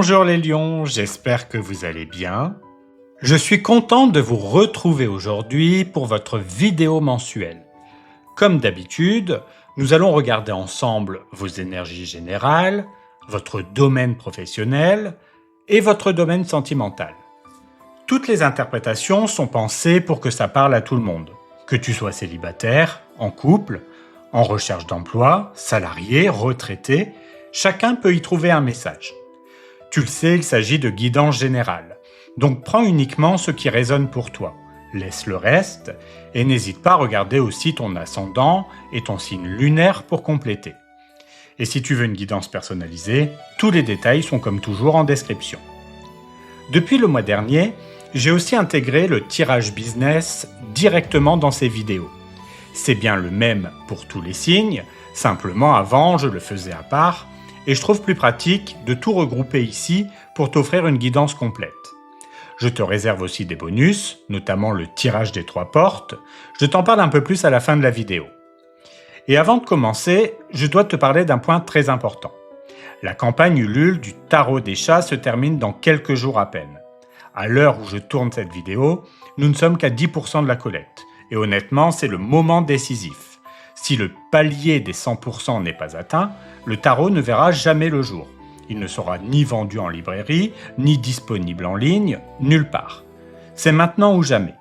Bonjour les lions, j'espère que vous allez bien. Je suis content de vous retrouver aujourd'hui pour votre vidéo mensuelle. Comme d'habitude, nous allons regarder ensemble vos énergies générales, votre domaine professionnel et votre domaine sentimental. Toutes les interprétations sont pensées pour que ça parle à tout le monde. Que tu sois célibataire, en couple, en recherche d'emploi, salarié, retraité, chacun peut y trouver un message. Tu le sais, il s'agit de guidance générale. Donc prends uniquement ce qui résonne pour toi. Laisse le reste et n'hésite pas à regarder aussi ton ascendant et ton signe lunaire pour compléter. Et si tu veux une guidance personnalisée, tous les détails sont comme toujours en description. Depuis le mois dernier, j'ai aussi intégré le tirage business directement dans ces vidéos. C'est bien le même pour tous les signes, simplement avant je le faisais à part, et je trouve plus pratique de tout regrouper ici pour t'offrir une guidance complète. Je te réserve aussi des bonus, notamment le tirage des 3 portes. Je t'en parle un peu plus à la fin de la vidéo. Et avant de commencer, je dois te parler d'un point très important. La campagne Ulule du tarot des chats se termine dans quelques jours à peine. À l'heure où je tourne cette vidéo, nous ne sommes qu'à 10% de la collecte. Et honnêtement, c'est le moment décisif. Si le palier des 100% n'est pas atteint, le tarot ne verra jamais le jour. Il ne sera ni vendu en librairie, ni disponible en ligne, nulle part. C'est maintenant ou jamais.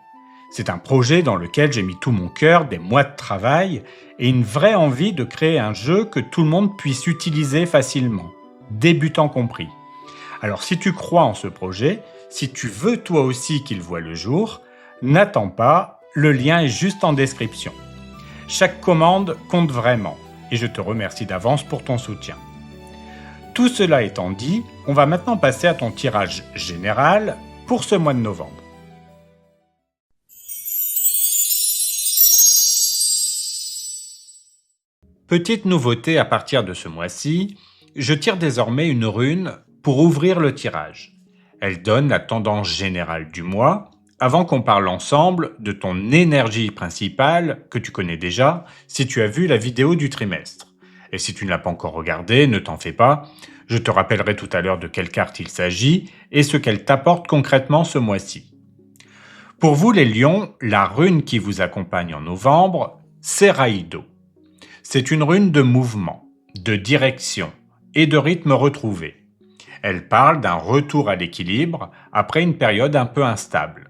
C'est un projet dans lequel j'ai mis tout mon cœur, des mois de travail et une vraie envie de créer un jeu que tout le monde puisse utiliser facilement, débutants compris. Alors si tu crois en ce projet, si tu veux toi aussi qu'il voie le jour, n'attends pas, le lien est juste en description. Chaque commande compte vraiment et je te remercie d'avance pour ton soutien. Tout cela étant dit, on va maintenant passer à ton tirage général pour ce mois de novembre. Petite nouveauté à partir de ce mois-ci, je tire désormais une rune pour ouvrir le tirage. Elle donne la tendance générale du mois, avant qu'on parle ensemble de ton énergie principale, que tu connais déjà, si tu as vu la vidéo du trimestre. Et si tu ne l'as pas encore regardée, ne t'en fais pas, je te rappellerai tout à l'heure de quelle carte il s'agit et ce qu'elle t'apporte concrètement ce mois-ci. Pour vous les lions, la rune qui vous accompagne en novembre, c'est Raido. C'est une rune de mouvement, de direction et de rythme retrouvé. Elle parle d'un retour à l'équilibre après une période un peu instable.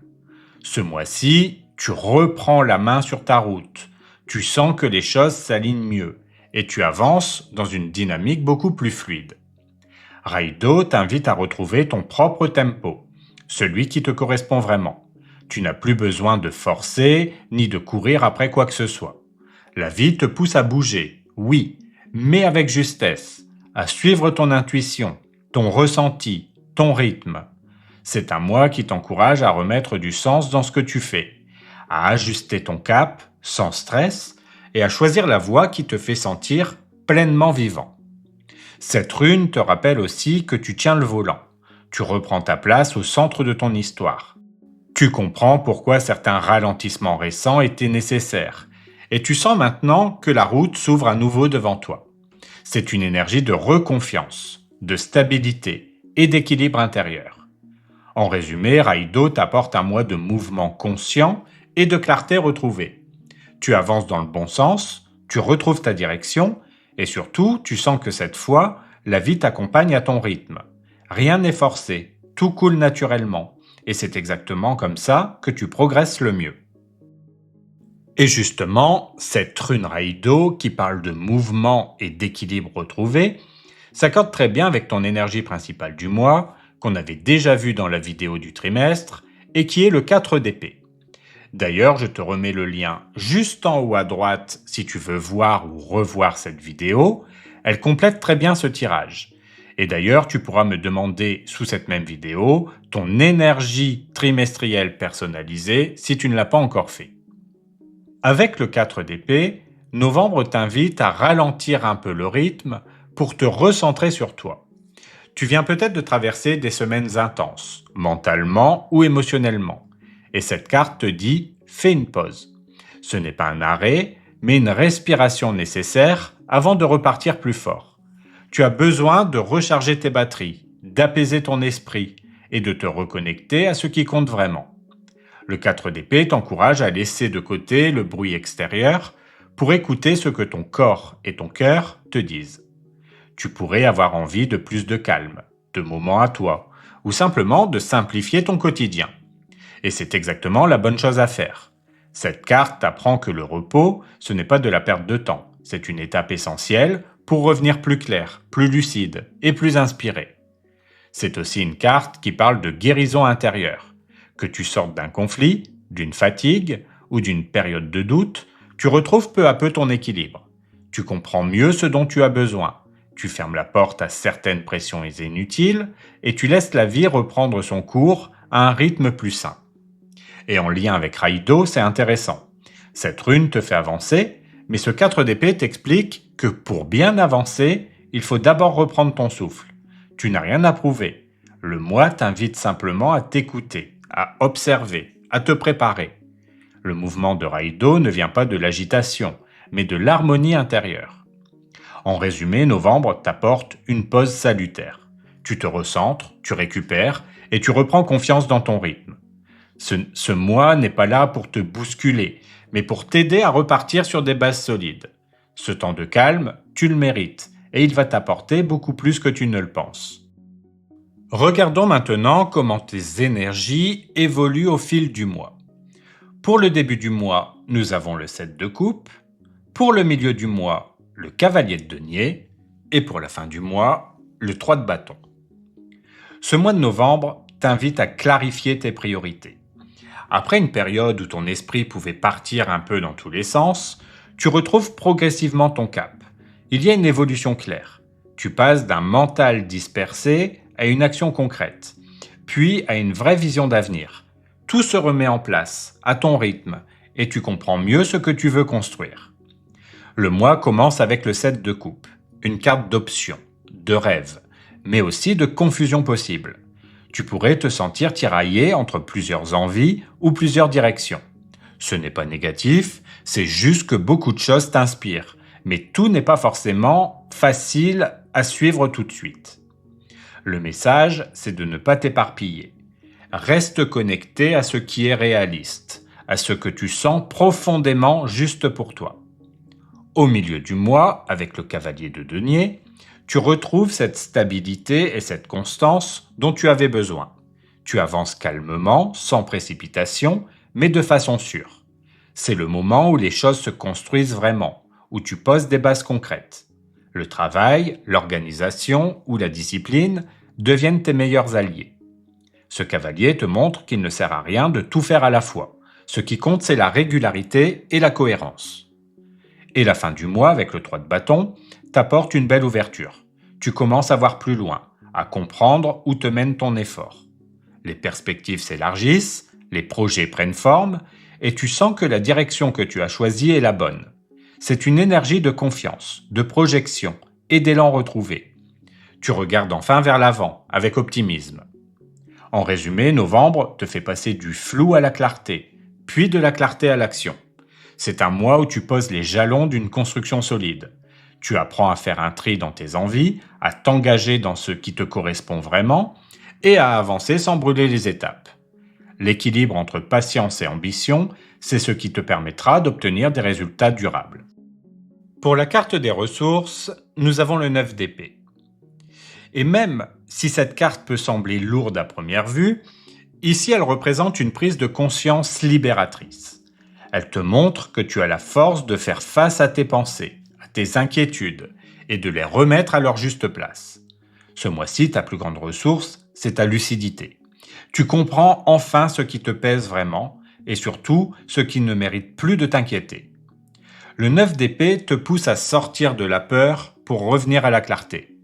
Ce mois-ci, tu reprends la main sur ta route, tu sens que les choses s'alignent mieux et tu avances dans une dynamique beaucoup plus fluide. Raido t'invite à retrouver ton propre tempo, celui qui te correspond vraiment. Tu n'as plus besoin de forcer ni de courir après quoi que ce soit. La vie te pousse à bouger, oui, mais avec justesse, à suivre ton intuition, ton ressenti, ton rythme. C'est un mois qui t'encourage à remettre du sens dans ce que tu fais, à ajuster ton cap sans stress et à choisir la voie qui te fait sentir pleinement vivant. Cette rune te rappelle aussi que tu tiens le volant. Tu reprends ta place au centre de ton histoire. Tu comprends pourquoi certains ralentissements récents étaient nécessaires et tu sens maintenant que la route s'ouvre à nouveau devant toi. C'est une énergie de reconfiance, de stabilité et d'équilibre intérieur. En résumé, Raido t'apporte un mois de mouvement conscient et de clarté retrouvée. Tu avances dans le bon sens, tu retrouves ta direction et surtout, tu sens que cette fois, la vie t'accompagne à ton rythme. Rien n'est forcé, tout coule naturellement et c'est exactement comme ça que tu progresses le mieux. Et justement, cette rune Raido qui parle de mouvement et d'équilibre retrouvé s'accorde très bien avec ton énergie principale du mois, qu'on avait déjà vu dans la vidéo du trimestre, et qui est le 4 d'épée. D'ailleurs, je te remets le lien juste en haut à droite si tu veux voir ou revoir cette vidéo. Elle complète très bien ce tirage. Et d'ailleurs, tu pourras me demander sous cette même vidéo ton énergie trimestrielle personnalisée si tu ne l'as pas encore fait. Avec le 4 d'épée, novembre t'invite à ralentir un peu le rythme pour te recentrer sur toi. Tu viens peut-être de traverser des semaines intenses, mentalement ou émotionnellement. Et cette carte te dit « fais une pause ». Ce n'est pas un arrêt, mais une respiration nécessaire avant de repartir plus fort. Tu as besoin de recharger tes batteries, d'apaiser ton esprit et de te reconnecter à ce qui compte vraiment. Le 4 d'épée t'encourage à laisser de côté le bruit extérieur pour écouter ce que ton corps et ton cœur te disent. Tu pourrais avoir envie de plus de calme, de moments à toi, ou simplement de simplifier ton quotidien. Et c'est exactement la bonne chose à faire. Cette carte t'apprend que le repos, ce n'est pas de la perte de temps, c'est une étape essentielle pour revenir plus clair, plus lucide et plus inspiré. C'est aussi une carte qui parle de guérison intérieure. Que tu sortes d'un conflit, d'une fatigue ou d'une période de doute, tu retrouves peu à peu ton équilibre. Tu comprends mieux ce dont tu as besoin. Tu fermes la porte à certaines pressions inutiles et tu laisses la vie reprendre son cours à un rythme plus sain. Et en lien avec Raïdo, c'est intéressant. Cette rune te fait avancer, mais ce 4 d'épée t'explique que pour bien avancer, il faut d'abord reprendre ton souffle. Tu n'as rien à prouver. Le moi t'invite simplement à t'écouter, à observer, à te préparer. Le mouvement de Raïdo ne vient pas de l'agitation, mais de l'harmonie intérieure. En résumé, novembre t'apporte une pause salutaire. Tu te recentres, tu récupères et tu reprends confiance dans ton rythme. Ce mois n'est pas là pour te bousculer, mais pour t'aider à repartir sur des bases solides. Ce temps de calme, tu le mérites, et il va t'apporter beaucoup plus que tu ne le penses. Regardons maintenant comment tes énergies évoluent au fil du mois. Pour le début du mois, nous avons le 7 de coupe. Pour le milieu du mois, le cavalier de denier. Et pour la fin du mois, le 3 de bâton. Ce mois de novembre t'invite à clarifier tes priorités. Après une période où ton esprit pouvait partir un peu dans tous les sens, tu retrouves progressivement ton cap. Il y a une évolution claire. Tu passes d'un mental dispersé à une action concrète, puis à une vraie vision d'avenir. Tout se remet en place, à ton rythme, et tu comprends mieux ce que tu veux construire. Le mois commence avec le 7 de coupe, une carte d'options, de rêves, mais aussi de confusion possible. Tu pourrais te sentir tiraillé entre plusieurs envies ou plusieurs directions. Ce n'est pas négatif, c'est juste que beaucoup de choses t'inspirent, mais tout n'est pas forcément facile à suivre tout de suite. Le message, c'est de ne pas t'éparpiller. Reste connecté à ce qui est réaliste, à ce que tu sens profondément juste pour toi. Au milieu du mois, avec le cavalier de denier, tu retrouves cette stabilité et cette constance dont tu avais besoin. Tu avances calmement, sans précipitation, mais de façon sûre. C'est le moment où les choses se construisent vraiment, où tu poses des bases concrètes. Le travail, l'organisation ou la discipline deviennent tes meilleurs alliés. Ce cavalier te montre qu'il ne sert à rien de tout faire à la fois. Ce qui compte, c'est la régularité et la cohérence. Et la fin du mois, avec le 3 de bâton, t'apporte une belle ouverture. Tu commences à voir plus loin, à comprendre où te mène ton effort. Les perspectives s'élargissent, les projets prennent forme, et tu sens que la direction que tu as choisie est la bonne. C'est une énergie de confiance, de projection et d'élan retrouvé. Tu regardes enfin vers l'avant, avec optimisme. En résumé, novembre te fait passer du flou à la clarté, puis de la clarté à l'action. C'est un mois où tu poses les jalons d'une construction solide. Tu apprends à faire un tri dans tes envies, à t'engager dans ce qui te correspond vraiment et à avancer sans brûler les étapes. L'équilibre entre patience et ambition, c'est ce qui te permettra d'obtenir des résultats durables. Pour la carte des ressources, nous avons le 9 d'épée. Et même si cette carte peut sembler lourde à première vue, ici elle représente une prise de conscience libératrice. Elle te montre que tu as la force de faire face à tes pensées, à tes inquiétudes, et de les remettre à leur juste place. Ce mois-ci, ta plus grande ressource, c'est ta lucidité. Tu comprends enfin ce qui te pèse vraiment, et surtout ce qui ne mérite plus de t'inquiéter. Le 9 d'épée te pousse à sortir de la peur pour revenir à la clarté.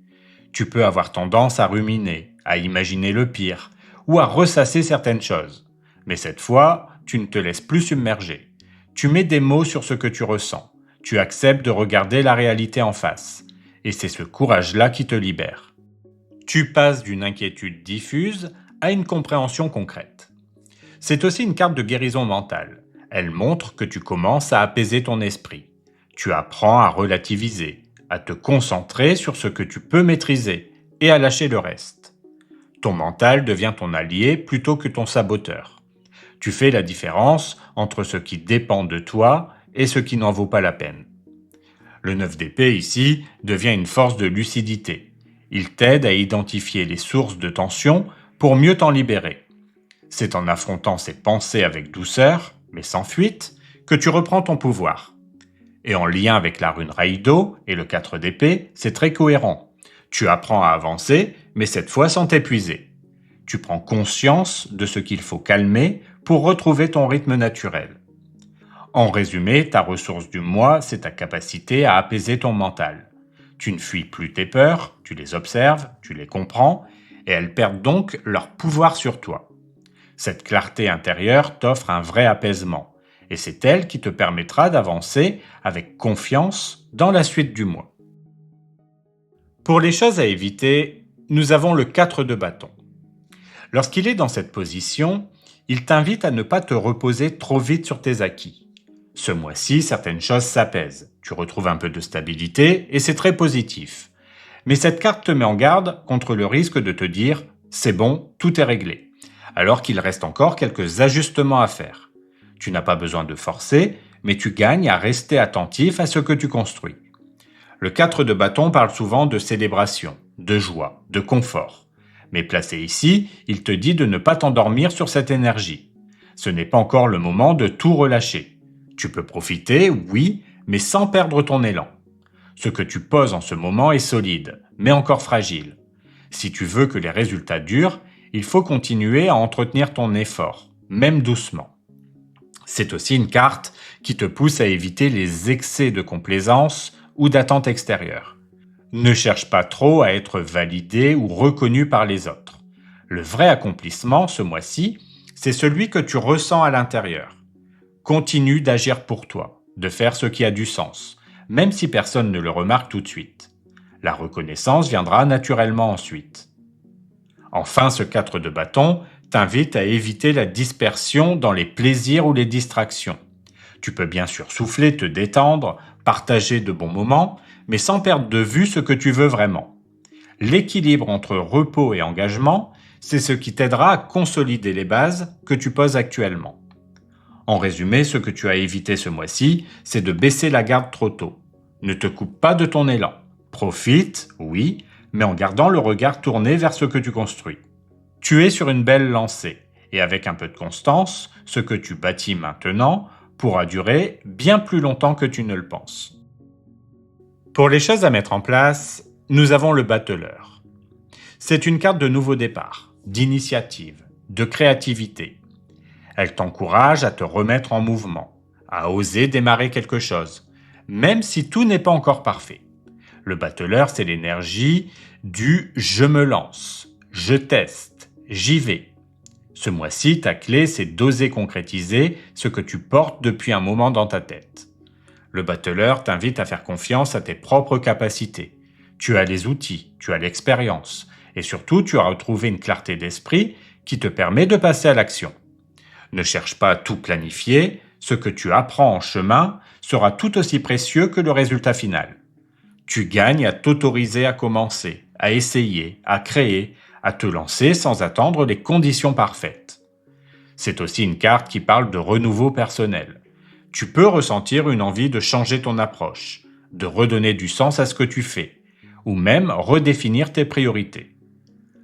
Tu peux avoir tendance à ruminer, à imaginer le pire, ou à ressasser certaines choses. Mais cette fois, tu ne te laisses plus submerger. Tu mets des mots sur ce que tu ressens. Tu acceptes de regarder la réalité en face. Et c'est ce courage-là qui te libère. Tu passes d'une inquiétude diffuse à une compréhension concrète. C'est aussi une carte de guérison mentale. Elle montre que tu commences à apaiser ton esprit. Tu apprends à relativiser, à te concentrer sur ce que tu peux maîtriser et à lâcher le reste. Ton mental devient ton allié plutôt que ton saboteur. Tu fais la différence entre ce qui dépend de toi et ce qui n'en vaut pas la peine. Le 9 d'épée ici devient une force de lucidité. Il t'aide à identifier les sources de tension pour mieux t'en libérer. C'est en affrontant ces pensées avec douceur, mais sans fuite, que tu reprends ton pouvoir. Et en lien avec la rune Raido et le 4 d'épée, c'est très cohérent. Tu apprends à avancer, mais cette fois sans t'épuiser. Tu prends conscience de ce qu'il faut calmer pour retrouver ton rythme naturel. En résumé, ta ressource du mois, c'est ta capacité à apaiser ton mental. Tu ne fuis plus tes peurs, tu les observes, tu les comprends, et elles perdent donc leur pouvoir sur toi. Cette clarté intérieure t'offre un vrai apaisement, et c'est elle qui te permettra d'avancer avec confiance dans la suite du mois. Pour les choses à éviter, nous avons le 4 de bâton. Lorsqu'il est dans cette position, il t'invite à ne pas te reposer trop vite sur tes acquis. Ce mois-ci, certaines choses s'apaisent. Tu retrouves un peu de stabilité et c'est très positif. Mais cette carte te met en garde contre le risque de te dire « c'est bon, tout est réglé », alors qu'il reste encore quelques ajustements à faire. Tu n'as pas besoin de forcer, mais tu gagnes à rester attentif à ce que tu construis. Le 4 de bâton parle souvent de célébration, de joie, de confort. Mais placé ici, il te dit de ne pas t'endormir sur cette énergie. Ce n'est pas encore le moment de tout relâcher. Tu peux profiter, oui, mais sans perdre ton élan. Ce que tu poses en ce moment est solide, mais encore fragile. Si tu veux que les résultats durent, il faut continuer à entretenir ton effort, même doucement. C'est aussi une carte qui te pousse à éviter les excès de complaisance ou d'attente extérieure. Ne cherche pas trop à être validé ou reconnu par les autres. Le vrai accomplissement, ce mois-ci, c'est celui que tu ressens à l'intérieur. Continue d'agir pour toi, de faire ce qui a du sens, même si personne ne le remarque tout de suite. La reconnaissance viendra naturellement ensuite. Enfin, ce 4 de bâton t'invite à éviter la dispersion dans les plaisirs ou les distractions. Tu peux bien sûr souffler, te détendre, partager de bons moments, mais sans perdre de vue ce que tu veux vraiment. L'équilibre entre repos et engagement, c'est ce qui t'aidera à consolider les bases que tu poses actuellement. En résumé, ce que tu as évité ce mois-ci, c'est de baisser la garde trop tôt. Ne te coupe pas de ton élan. Profite, oui, mais en gardant le regard tourné vers ce que tu construis. Tu es sur une belle lancée, et avec un peu de constance, ce que tu bâtis maintenant pourra durer bien plus longtemps que tu ne le penses. Pour les choses à mettre en place, nous avons le battleur. C'est une carte de nouveau départ, d'initiative, de créativité. Elle t'encourage à te remettre en mouvement, à oser démarrer quelque chose, même si tout n'est pas encore parfait. Le battleur, c'est l'énergie du « je me lance »,« je teste »,« j'y vais ». Ce mois-ci, ta clé, c'est d'oser concrétiser ce que tu portes depuis un moment dans ta tête. Le battleur t'invite à faire confiance à tes propres capacités. Tu as les outils, tu as l'expérience, et surtout, tu as retrouvé une clarté d'esprit qui te permet de passer à l'action. Ne cherche pas à tout planifier, ce que tu apprends en chemin sera tout aussi précieux que le résultat final. Tu gagnes à t'autoriser à commencer, à essayer, à créer, à te lancer sans attendre les conditions parfaites. C'est aussi une carte qui parle de renouveau personnel. Tu peux ressentir une envie de changer ton approche, de redonner du sens à ce que tu fais, ou même redéfinir tes priorités.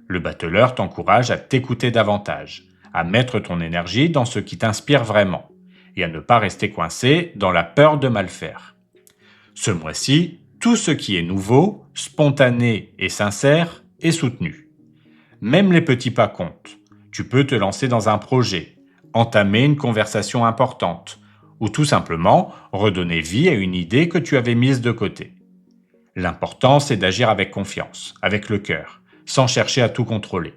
Le battleur t'encourage à t'écouter davantage, à mettre ton énergie dans ce qui t'inspire vraiment, et à ne pas rester coincé dans la peur de mal faire. Ce mois-ci, tout ce qui est nouveau, spontané et sincère est soutenu. Même les petits pas comptent. Tu peux te lancer dans un projet, entamer une conversation importante, ou tout simplement redonner vie à une idée que tu avais mise de côté. L'important, c'est d'agir avec confiance, avec le cœur, sans chercher à tout contrôler.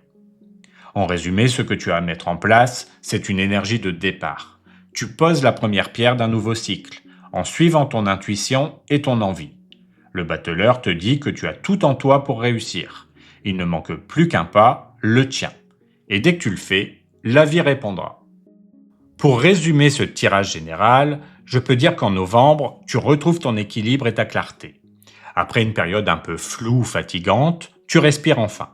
En résumé, ce que tu as à mettre en place, c'est une énergie de départ. Tu poses la première pierre d'un nouveau cycle, en suivant ton intuition et ton envie. Le battleur te dit que tu as tout en toi pour réussir. Il ne manque plus qu'un pas, le tien. Et dès que tu le fais, la vie répondra. Pour résumer ce tirage général, je peux dire qu'en novembre, tu retrouves ton équilibre et ta clarté. Après une période un peu floue ou fatigante, tu respires enfin.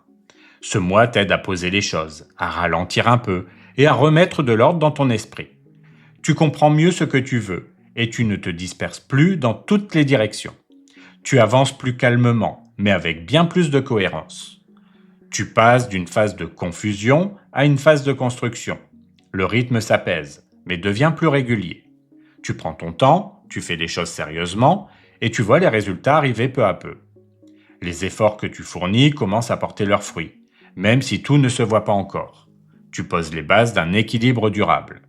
Ce mois t'aide à poser les choses, à ralentir un peu et à remettre de l'ordre dans ton esprit. Tu comprends mieux ce que tu veux et tu ne te disperses plus dans toutes les directions. Tu avances plus calmement, mais avec bien plus de cohérence. Tu passes d'une phase de confusion à une phase de construction. Le rythme s'apaise, mais devient plus régulier. Tu prends ton temps, tu fais les choses sérieusement et tu vois les résultats arriver peu à peu. Les efforts que tu fournis commencent à porter leurs fruits, même si tout ne se voit pas encore. Tu poses les bases d'un équilibre durable.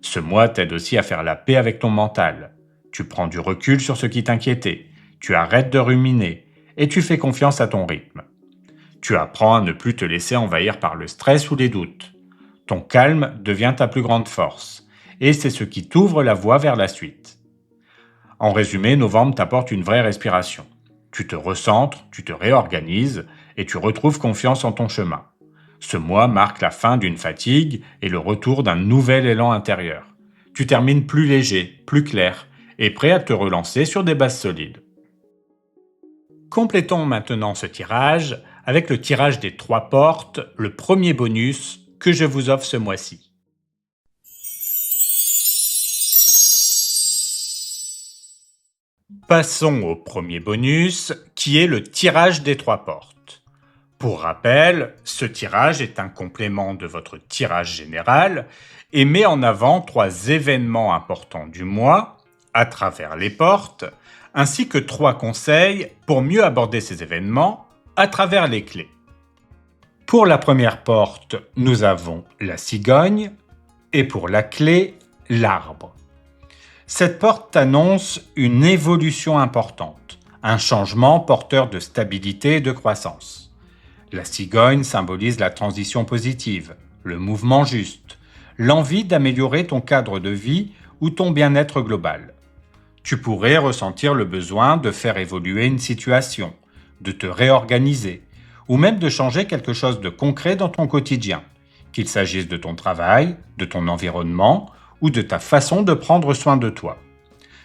Ce mois t'aide aussi à faire la paix avec ton mental. Tu prends du recul sur ce qui t'inquiétait, tu arrêtes de ruminer et tu fais confiance à ton rythme. Tu apprends à ne plus te laisser envahir par le stress ou les doutes. Ton calme devient ta plus grande force et c'est ce qui t'ouvre la voie vers la suite. En résumé, novembre t'apporte une vraie respiration. Tu te recentres, tu te réorganises et tu retrouves confiance en ton chemin. Ce mois marque la fin d'une fatigue et le retour d'un nouvel élan intérieur. Tu termines plus léger, plus clair et prêt à te relancer sur des bases solides. Complétons maintenant ce tirage avec le tirage des 3 portes, le premier bonus que je vous offre ce mois-ci. Passons au premier bonus, qui est le tirage des 3 portes. Pour rappel, ce tirage est un complément de votre tirage général et met en avant 3 événements importants du mois, à travers les portes, ainsi que 3 conseils pour mieux aborder ces événements à travers les clés. Pour la première porte, nous avons la cigogne et pour la clé, l'arbre. Cette porte annonce une évolution importante, un changement porteur de stabilité et de croissance. La cigogne symbolise la transition positive, le mouvement juste, l'envie d'améliorer ton cadre de vie ou ton bien-être global. Tu pourrais ressentir le besoin de faire évoluer une situation, de te réorganiser, ou même de changer quelque chose de concret dans ton quotidien, qu'il s'agisse de ton travail, de ton environnement ou de ta façon de prendre soin de toi.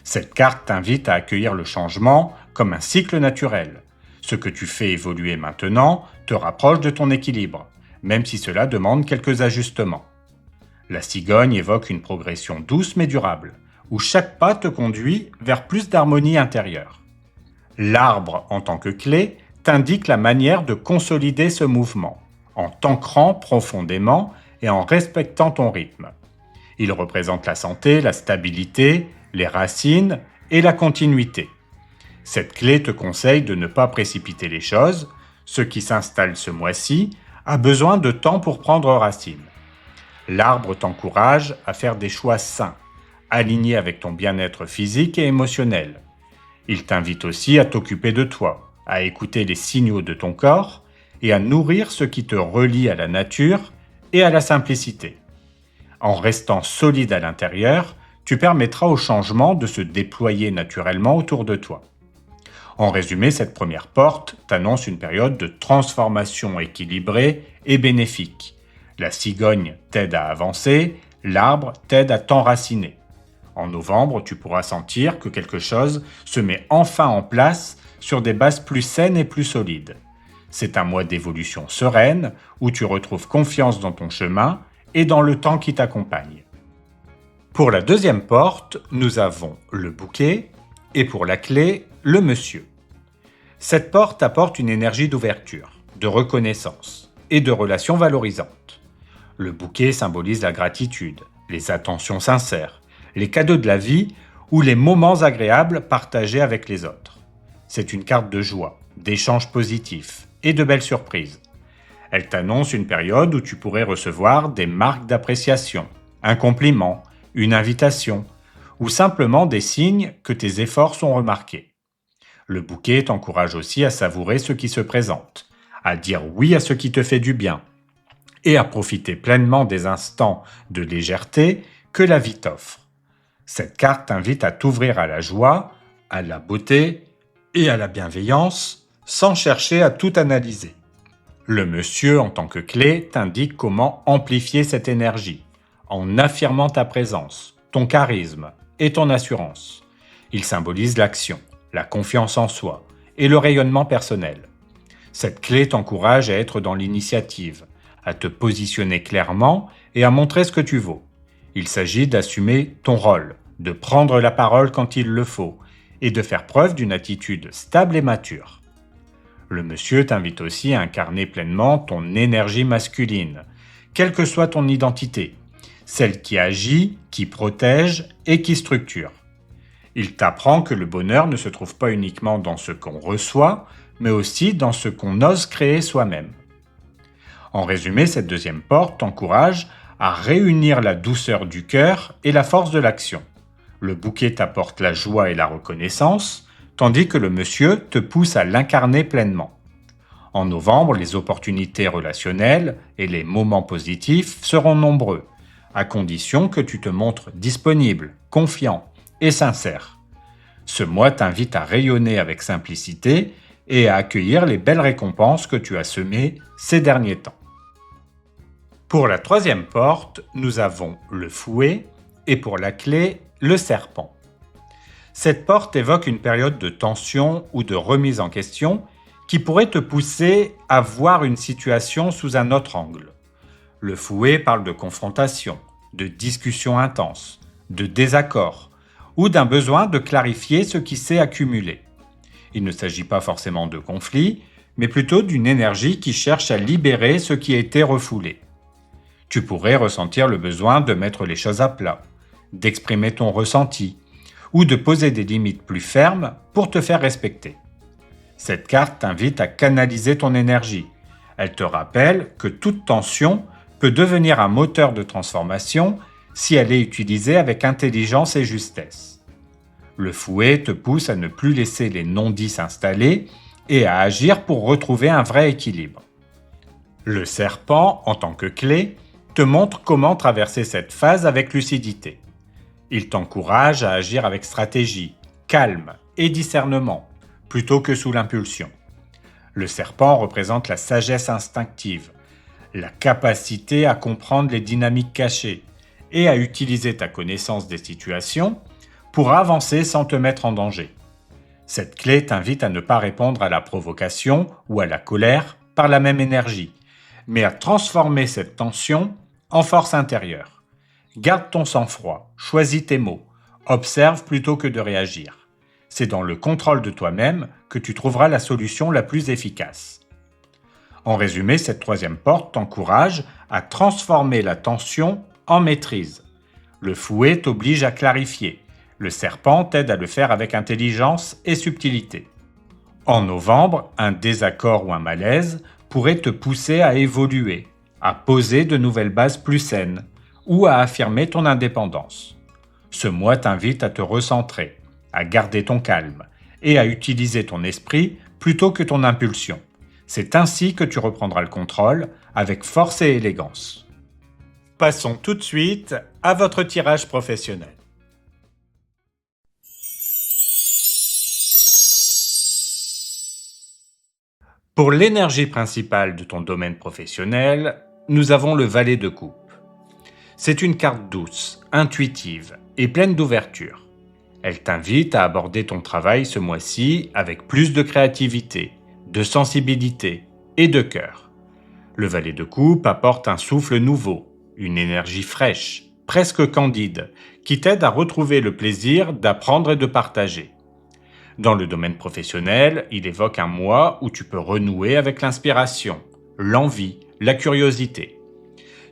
Cette carte t'invite à accueillir le changement comme un cycle naturel. Ce que tu fais évoluer maintenant te rapproche de ton équilibre, même si cela demande quelques ajustements. La cigogne évoque une progression douce mais durable, où chaque pas te conduit vers plus d'harmonie intérieure. L'arbre, en tant que clé, t'indique la manière de consolider ce mouvement, en t'ancrant profondément et en respectant ton rythme. Il représente la santé, la stabilité, les racines et la continuité. Cette clé te conseille de ne pas précipiter les choses. Ce qui s'installe ce mois-ci a besoin de temps pour prendre racine. L'arbre t'encourage à faire des choix sains, alignés avec ton bien-être physique et émotionnel. Il t'invite aussi à t'occuper de toi, à écouter les signaux de ton corps et à nourrir ce qui te relie à la nature et à la simplicité. En restant solide à l'intérieur, tu permettras au changement de se déployer naturellement autour de toi. En résumé, cette première porte t'annonce une période de transformation équilibrée et bénéfique. La cigogne t'aide à avancer, l'arbre t'aide à t'enraciner. En novembre, tu pourras sentir que quelque chose se met enfin en place sur des bases plus saines et plus solides. C'est un mois d'évolution sereine où tu retrouves confiance dans ton chemin et dans le temps qui t'accompagne. Pour la deuxième porte, nous avons le bouquet et pour la clé, le monsieur. Cette porte apporte une énergie d'ouverture, de reconnaissance et de relations valorisantes. Le bouquet symbolise la gratitude, les attentions sincères, les cadeaux de la vie ou les moments agréables partagés avec les autres. C'est une carte de joie, d'échanges positifs et de belles surprises. Elle t'annonce une période où tu pourrais recevoir des marques d'appréciation, un compliment, une invitation, ou simplement des signes que tes efforts sont remarqués. Le bouquet t'encourage aussi à savourer ce qui se présente, à dire oui à ce qui te fait du bien, et à profiter pleinement des instants de légèreté que la vie t'offre. Cette carte t'invite à t'ouvrir à la joie, à la beauté et à la bienveillance, sans chercher à tout analyser. Le monsieur, en tant que clé, t'indique comment amplifier cette énergie, en affirmant ta présence, ton charisme et ton assurance. Il symbolise l'action, la confiance en soi et le rayonnement personnel. Cette clé t'encourage à être dans l'initiative, à te positionner clairement et à montrer ce que tu vaux. Il s'agit d'assumer ton rôle, de prendre la parole quand il le faut et de faire preuve d'une attitude stable et mature. Le monsieur t'invite aussi à incarner pleinement ton énergie masculine, quelle que soit ton identité, celle qui agit, qui protège et qui structure. Il t'apprend que le bonheur ne se trouve pas uniquement dans ce qu'on reçoit, mais aussi dans ce qu'on ose créer soi-même. En résumé, cette deuxième porte t'encourage à réunir la douceur du cœur et la force de l'action. Le bouquet t'apporte la joie et la reconnaissance, tandis que le monsieur te pousse à l'incarner pleinement. En novembre, les opportunités relationnelles et les moments positifs seront nombreux, à condition que tu te montres disponible, confiant et sincère. Ce mois t'invite à rayonner avec simplicité et à accueillir les belles récompenses que tu as semées ces derniers temps. Pour la troisième porte, nous avons le fouet et pour la clé, le serpent. Cette porte évoque une période de tension ou de remise en question qui pourrait te pousser à voir une situation sous un autre angle. Le fouet parle de confrontation, de discussion intense, de désaccord ou d'un besoin de clarifier ce qui s'est accumulé. Il ne s'agit pas forcément de conflit, mais plutôt d'une énergie qui cherche à libérer ce qui a été refoulé. Tu pourrais ressentir le besoin de mettre les choses à plat, d'exprimer ton ressenti, ou de poser des limites plus fermes pour te faire respecter. Cette carte t'invite à canaliser ton énergie. Elle te rappelle que toute tension peut devenir un moteur de transformation si elle est utilisée avec intelligence et justesse. Le fouet te pousse à ne plus laisser les non-dits s'installer et à agir pour retrouver un vrai équilibre. Le serpent, en tant que clé, te montre comment traverser cette phase avec lucidité. Il t'encourage à agir avec stratégie, calme et discernement, plutôt que sous l'impulsion. Le serpent représente la sagesse instinctive, la capacité à comprendre les dynamiques cachées et à utiliser ta connaissance des situations pour avancer sans te mettre en danger. Cette clé t'invite à ne pas répondre à la provocation ou à la colère par la même énergie, mais à transformer cette tension en force intérieure. Garde ton sang-froid, choisis tes mots, observe plutôt que de réagir. C'est dans le contrôle de toi-même que tu trouveras la solution la plus efficace. En résumé, cette troisième porte t'encourage à transformer la tension en maîtrise. Le fouet t'oblige à clarifier. Le serpent t'aide à le faire avec intelligence et subtilité. En novembre, un désaccord ou un malaise pourrait te pousser à évoluer, à poser de nouvelles bases plus saines ou à affirmer ton indépendance. Ce mois t'invite à te recentrer, à garder ton calme et à utiliser ton esprit plutôt que ton impulsion. C'est ainsi que tu reprendras le contrôle avec force et élégance. Passons tout de suite à votre tirage professionnel. Pour l'énergie principale de ton domaine professionnel, nous avons le valet de coupe. C'est une carte douce, intuitive et pleine d'ouverture. Elle t'invite à aborder ton travail ce mois-ci avec plus de créativité, de sensibilité et de cœur. Le valet de coupe apporte un souffle nouveau, une énergie fraîche, presque candide, qui t'aide à retrouver le plaisir d'apprendre et de partager. Dans le domaine professionnel, il évoque un mois où tu peux renouer avec l'inspiration, l'envie, la curiosité.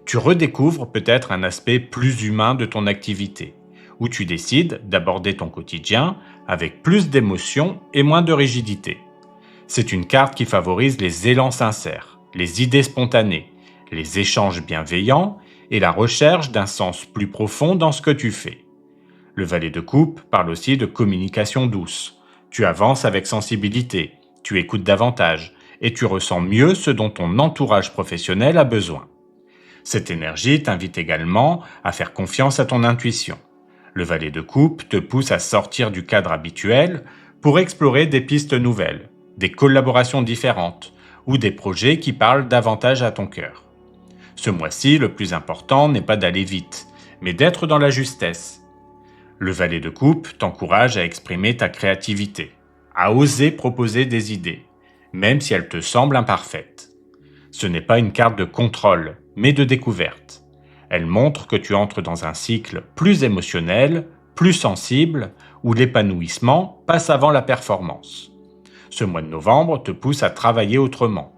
Tu redécouvres peut-être un aspect plus humain de ton activité, où tu décides d'aborder ton quotidien avec plus d'émotion et moins de rigidité. C'est une carte qui favorise les élans sincères, les idées spontanées, les échanges bienveillants et la recherche d'un sens plus profond dans ce que tu fais. Le valet de coupe parle aussi de communication douce. Tu avances avec sensibilité, tu écoutes davantage et tu ressens mieux ce dont ton entourage professionnel a besoin. Cette énergie t'invite également à faire confiance à ton intuition. Le valet de coupe te pousse à sortir du cadre habituel pour explorer des pistes nouvelles, des collaborations différentes ou des projets qui parlent davantage à ton cœur. Ce mois-ci, le plus important n'est pas d'aller vite, mais d'être dans la justesse. Le valet de coupe t'encourage à exprimer ta créativité, à oser proposer des idées même si elle te semble imparfaite. Ce n'est pas une carte de contrôle, mais de découverte. Elle montre que tu entres dans un cycle plus émotionnel, plus sensible, où l'épanouissement passe avant la performance. Ce mois de novembre te pousse à travailler autrement,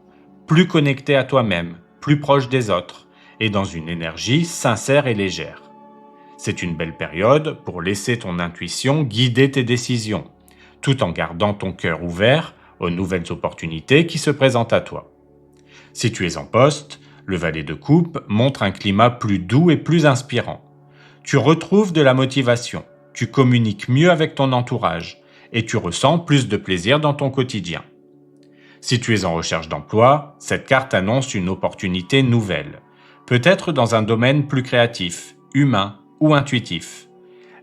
plus connecté à toi-même, plus proche des autres, et dans une énergie sincère et légère. C'est une belle période pour laisser ton intuition guider tes décisions, tout en gardant ton cœur ouvert aux nouvelles opportunités qui se présentent à toi. Si tu es en poste, le valet de coupe montre un climat plus doux et plus inspirant. Tu retrouves de la motivation, tu communiques mieux avec ton entourage et tu ressens plus de plaisir dans ton quotidien. Si tu es en recherche d'emploi, cette carte annonce une opportunité nouvelle, peut-être dans un domaine plus créatif, humain ou intuitif.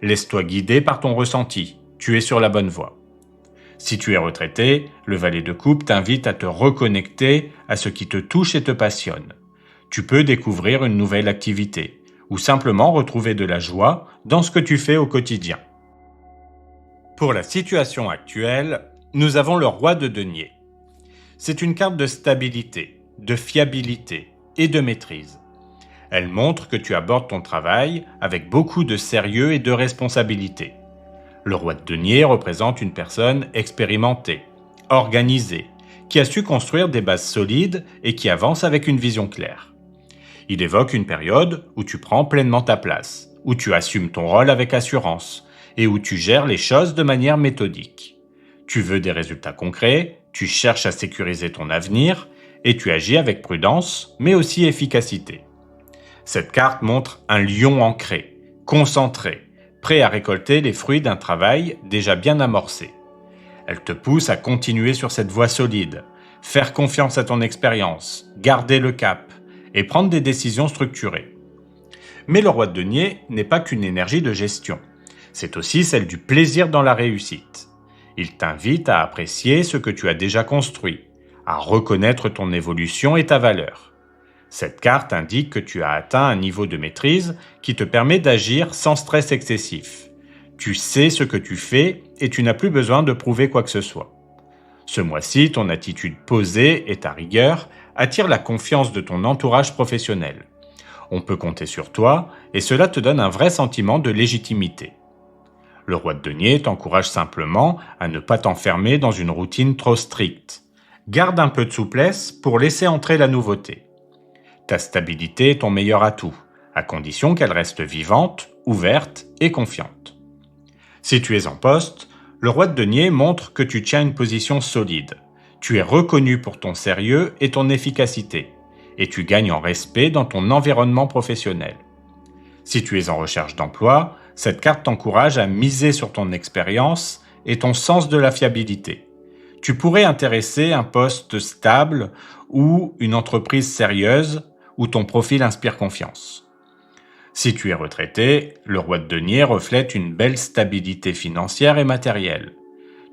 Laisse-toi guider par ton ressenti, tu es sur la bonne voie. Si tu es retraité, le valet de coupe t'invite à te reconnecter à ce qui te touche et te passionne. Tu peux découvrir une nouvelle activité ou simplement retrouver de la joie dans ce que tu fais au quotidien. Pour la situation actuelle, nous avons le roi de denier. C'est une carte de stabilité, de fiabilité et de maîtrise. Elle montre que tu abordes ton travail avec beaucoup de sérieux et de responsabilité. Le roi de denier représente une personne expérimentée, organisée, qui a su construire des bases solides et qui avance avec une vision claire. Il évoque une période où tu prends pleinement ta place, où tu assumes ton rôle avec assurance et où tu gères les choses de manière méthodique. Tu veux des résultats concrets, tu cherches à sécuriser ton avenir et tu agis avec prudence, mais aussi efficacité. Cette carte montre un lion ancré, concentré, prêt à récolter les fruits d'un travail déjà bien amorcé. Elle te pousse à continuer sur cette voie solide, faire confiance à ton expérience, garder le cap et prendre des décisions structurées. Mais le roi de denier n'est pas qu'une énergie de gestion, c'est aussi celle du plaisir dans la réussite. Il t'invite à apprécier ce que tu as déjà construit, à reconnaître ton évolution et ta valeur. Cette carte indique que tu as atteint un niveau de maîtrise qui te permet d'agir sans stress excessif. Tu sais ce que tu fais et tu n'as plus besoin de prouver quoi que ce soit. Ce mois-ci, ton attitude posée et ta rigueur attirent la confiance de ton entourage professionnel. On peut compter sur toi et cela te donne un vrai sentiment de légitimité. Le roi de denier t'encourage simplement à ne pas t'enfermer dans une routine trop stricte. Garde un peu de souplesse pour laisser entrer la nouveauté. Ta stabilité est ton meilleur atout, à condition qu'elle reste vivante, ouverte et confiante. Si tu es en poste, le roi de denier montre que tu tiens une position solide. Tu es reconnu pour ton sérieux et ton efficacité, et tu gagnes en respect dans ton environnement professionnel. Si tu es en recherche d'emploi, cette carte t'encourage à miser sur ton expérience et ton sens de la fiabilité. Tu pourrais intéresser un poste stable ou une entreprise sérieuse où ton profil inspire confiance. Si tu es retraité, le roi de denier reflète une belle stabilité financière et matérielle.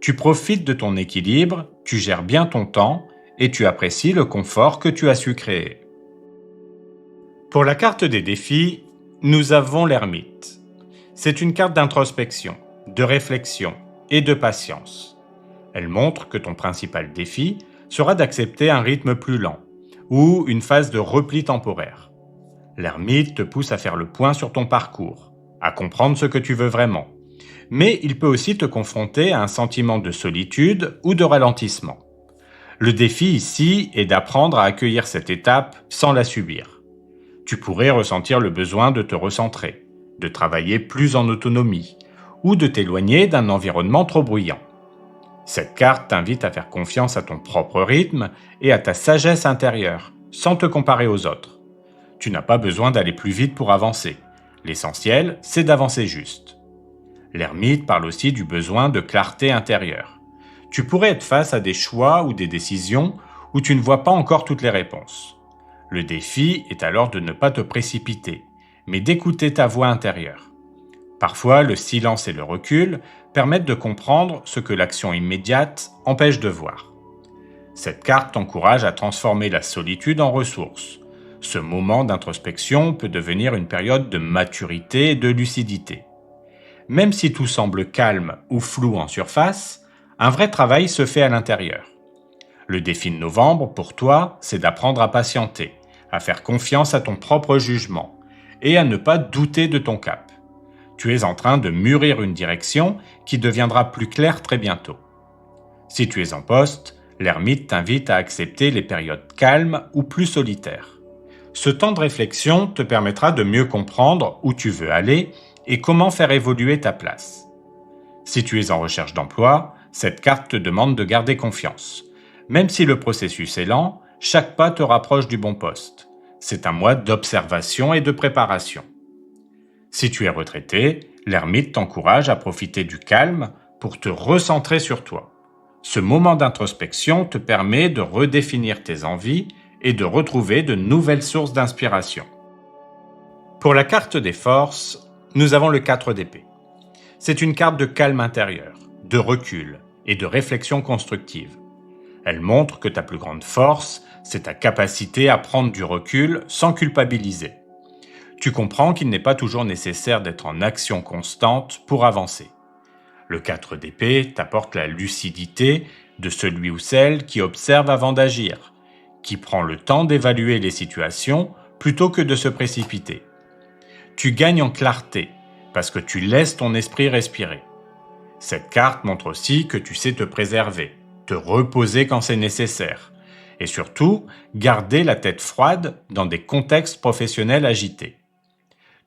Tu profites de ton équilibre, tu gères bien ton temps et tu apprécies le confort que tu as su créer. Pour la carte des défis, nous avons l'ermite. C'est une carte d'introspection, de réflexion et de patience. Elle montre que ton principal défi sera d'accepter un rythme plus lent ou une phase de repli temporaire. L'ermite te pousse à faire le point sur ton parcours, à comprendre ce que tu veux vraiment. Mais il peut aussi te confronter à un sentiment de solitude ou de ralentissement. Le défi ici est d'apprendre à accueillir cette étape sans la subir. Tu pourrais ressentir le besoin de te recentrer, de travailler plus en autonomie ou de t'éloigner d'un environnement trop bruyant. Cette carte t'invite à faire confiance à ton propre rythme et à ta sagesse intérieure, sans te comparer aux autres. Tu n'as pas besoin d'aller plus vite pour avancer. L'essentiel, c'est d'avancer juste. L'ermite parle aussi du besoin de clarté intérieure. Tu pourrais être face à des choix ou des décisions où tu ne vois pas encore toutes les réponses. Le défi est alors de ne pas te précipiter, mais d'écouter ta voix intérieure. Parfois, le silence et le recul permettent de comprendre ce que l'action immédiate empêche de voir. Cette carte t'encourage à transformer la solitude en ressource. Ce moment d'introspection peut devenir une période de maturité et de lucidité. Même si tout semble calme ou flou en surface, un vrai travail se fait à l'intérieur. Le défi de novembre, pour toi, c'est d'apprendre à patienter, à faire confiance à ton propre jugement et à ne pas douter de ton cap. Tu es en train de mûrir une direction qui deviendra plus claire très bientôt. Si tu es en poste, l'ermite t'invite à accepter les périodes calmes ou plus solitaires. Ce temps de réflexion te permettra de mieux comprendre où tu veux aller et comment faire évoluer ta place. Si tu es en recherche d'emploi, cette carte te demande de garder confiance. Même si le processus est lent, chaque pas te rapproche du bon poste. C'est un mois d'observation et de préparation. Si tu es retraité, l'ermite t'encourage à profiter du calme pour te recentrer sur toi. Ce moment d'introspection te permet de redéfinir tes envies et de retrouver de nouvelles sources d'inspiration. Pour la carte des forces, nous avons le 4 d'épée. C'est une carte de calme intérieur, de recul et de réflexion constructive. Elle montre que ta plus grande force, c'est ta capacité à prendre du recul sans culpabiliser. Tu comprends qu'il n'est pas toujours nécessaire d'être en action constante pour avancer. Le 4 d'épée t'apporte la lucidité de celui ou celle qui observe avant d'agir, qui prend le temps d'évaluer les situations plutôt que de se précipiter. Tu gagnes en clarté parce que tu laisses ton esprit respirer. Cette carte montre aussi que tu sais te préserver, te reposer quand c'est nécessaire, et surtout garder la tête froide dans des contextes professionnels agités.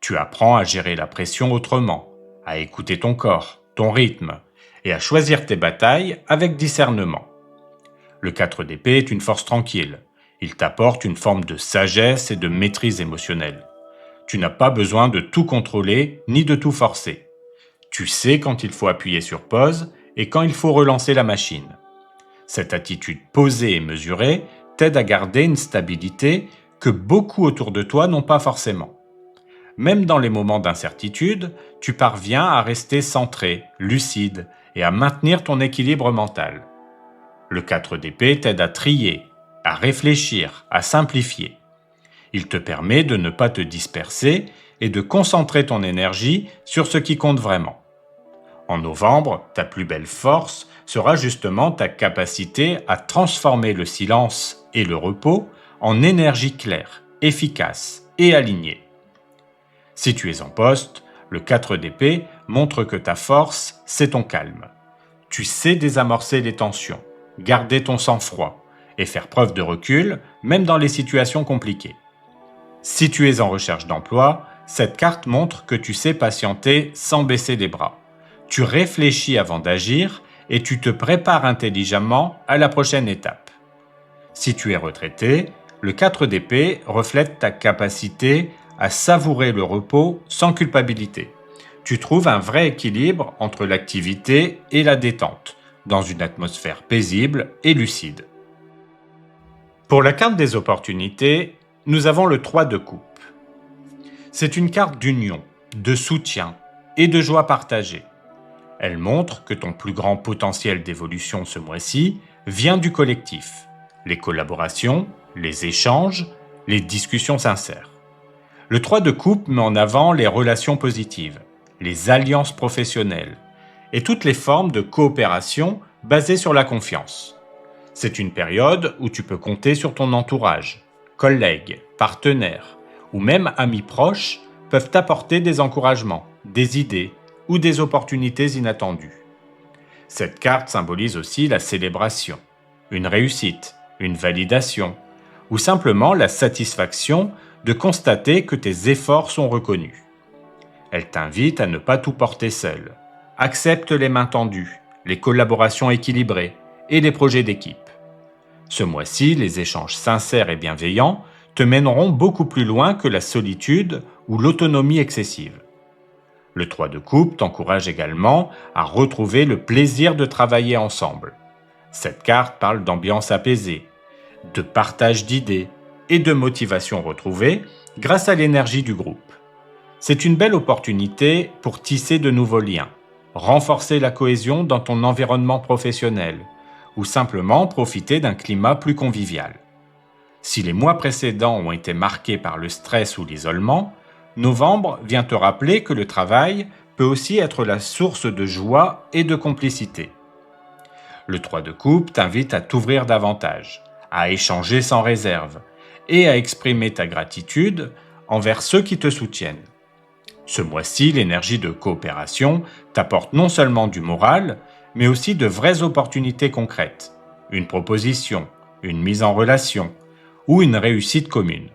Tu apprends à gérer la pression autrement, à écouter ton corps, ton rythme, et à choisir tes batailles avec discernement. Le 4 d'épée est une force tranquille. Il t'apporte une forme de sagesse et de maîtrise émotionnelle. Tu n'as pas besoin de tout contrôler ni de tout forcer. Tu sais quand il faut appuyer sur pause et quand il faut relancer la machine. Cette attitude posée et mesurée t'aide à garder une stabilité que beaucoup autour de toi n'ont pas forcément. Même dans les moments d'incertitude, tu parviens à rester centré, lucide et à maintenir ton équilibre mental. Le 4 d'épée t'aide à trier, à réfléchir, à simplifier. Il te permet de ne pas te disperser et de concentrer ton énergie sur ce qui compte vraiment. En novembre, ta plus belle force sera justement ta capacité à transformer le silence et le repos en énergie claire, efficace et alignée. Si tu es en poste, le 4 d'épée montre que ta force, c'est ton calme. Tu sais désamorcer les tensions, garder ton sang-froid et faire preuve de recul, même dans les situations compliquées. Si tu es en recherche d'emploi, cette carte montre que tu sais patienter sans baisser les bras. Tu réfléchis avant d'agir et tu te prépares intelligemment à la prochaine étape. Si tu es retraité, le 4 d'épée reflète ta capacité à savourer le repos sans culpabilité. Tu trouves un vrai équilibre entre l'activité et la détente, dans une atmosphère paisible et lucide. Pour la carte des opportunités, nous avons le 3 de coupe. C'est une carte d'union, de soutien et de joie partagée. Elle montre que ton plus grand potentiel d'évolution ce mois-ci vient du collectif, les collaborations, les échanges, les discussions sincères. Le 3 de coupe met en avant les relations positives, les alliances professionnelles et toutes les formes de coopération basées sur la confiance. C'est une période où tu peux compter sur ton entourage, collègues, partenaires ou même amis proches peuvent t'apporter des encouragements, des idées ou des opportunités inattendues. Cette carte symbolise aussi la célébration, une réussite, une validation ou simplement la satisfaction de constater que tes efforts sont reconnus. Elle t'invite à ne pas tout porter seul. Accepte les mains tendues, les collaborations équilibrées et les projets d'équipe. Ce mois-ci, les échanges sincères et bienveillants te mèneront beaucoup plus loin que la solitude ou l'autonomie excessive. Le 3 de coupe t'encourage également à retrouver le plaisir de travailler ensemble. Cette carte parle d'ambiance apaisée, de partage d'idées et de motivation retrouvée grâce à l'énergie du groupe. C'est une belle opportunité pour tisser de nouveaux liens, renforcer la cohésion dans ton environnement professionnel ou simplement profiter d'un climat plus convivial. Si les mois précédents ont été marqués par le stress ou l'isolement, novembre vient te rappeler que le travail peut aussi être la source de joie et de complicité. Le 3 de coupe t'invite à t'ouvrir davantage, à échanger sans réserve et à exprimer ta gratitude envers ceux qui te soutiennent. Ce mois-ci, l'énergie de coopération t'apporte non seulement du moral, mais aussi de vraies opportunités concrètes, une proposition, une mise en relation ou une réussite commune.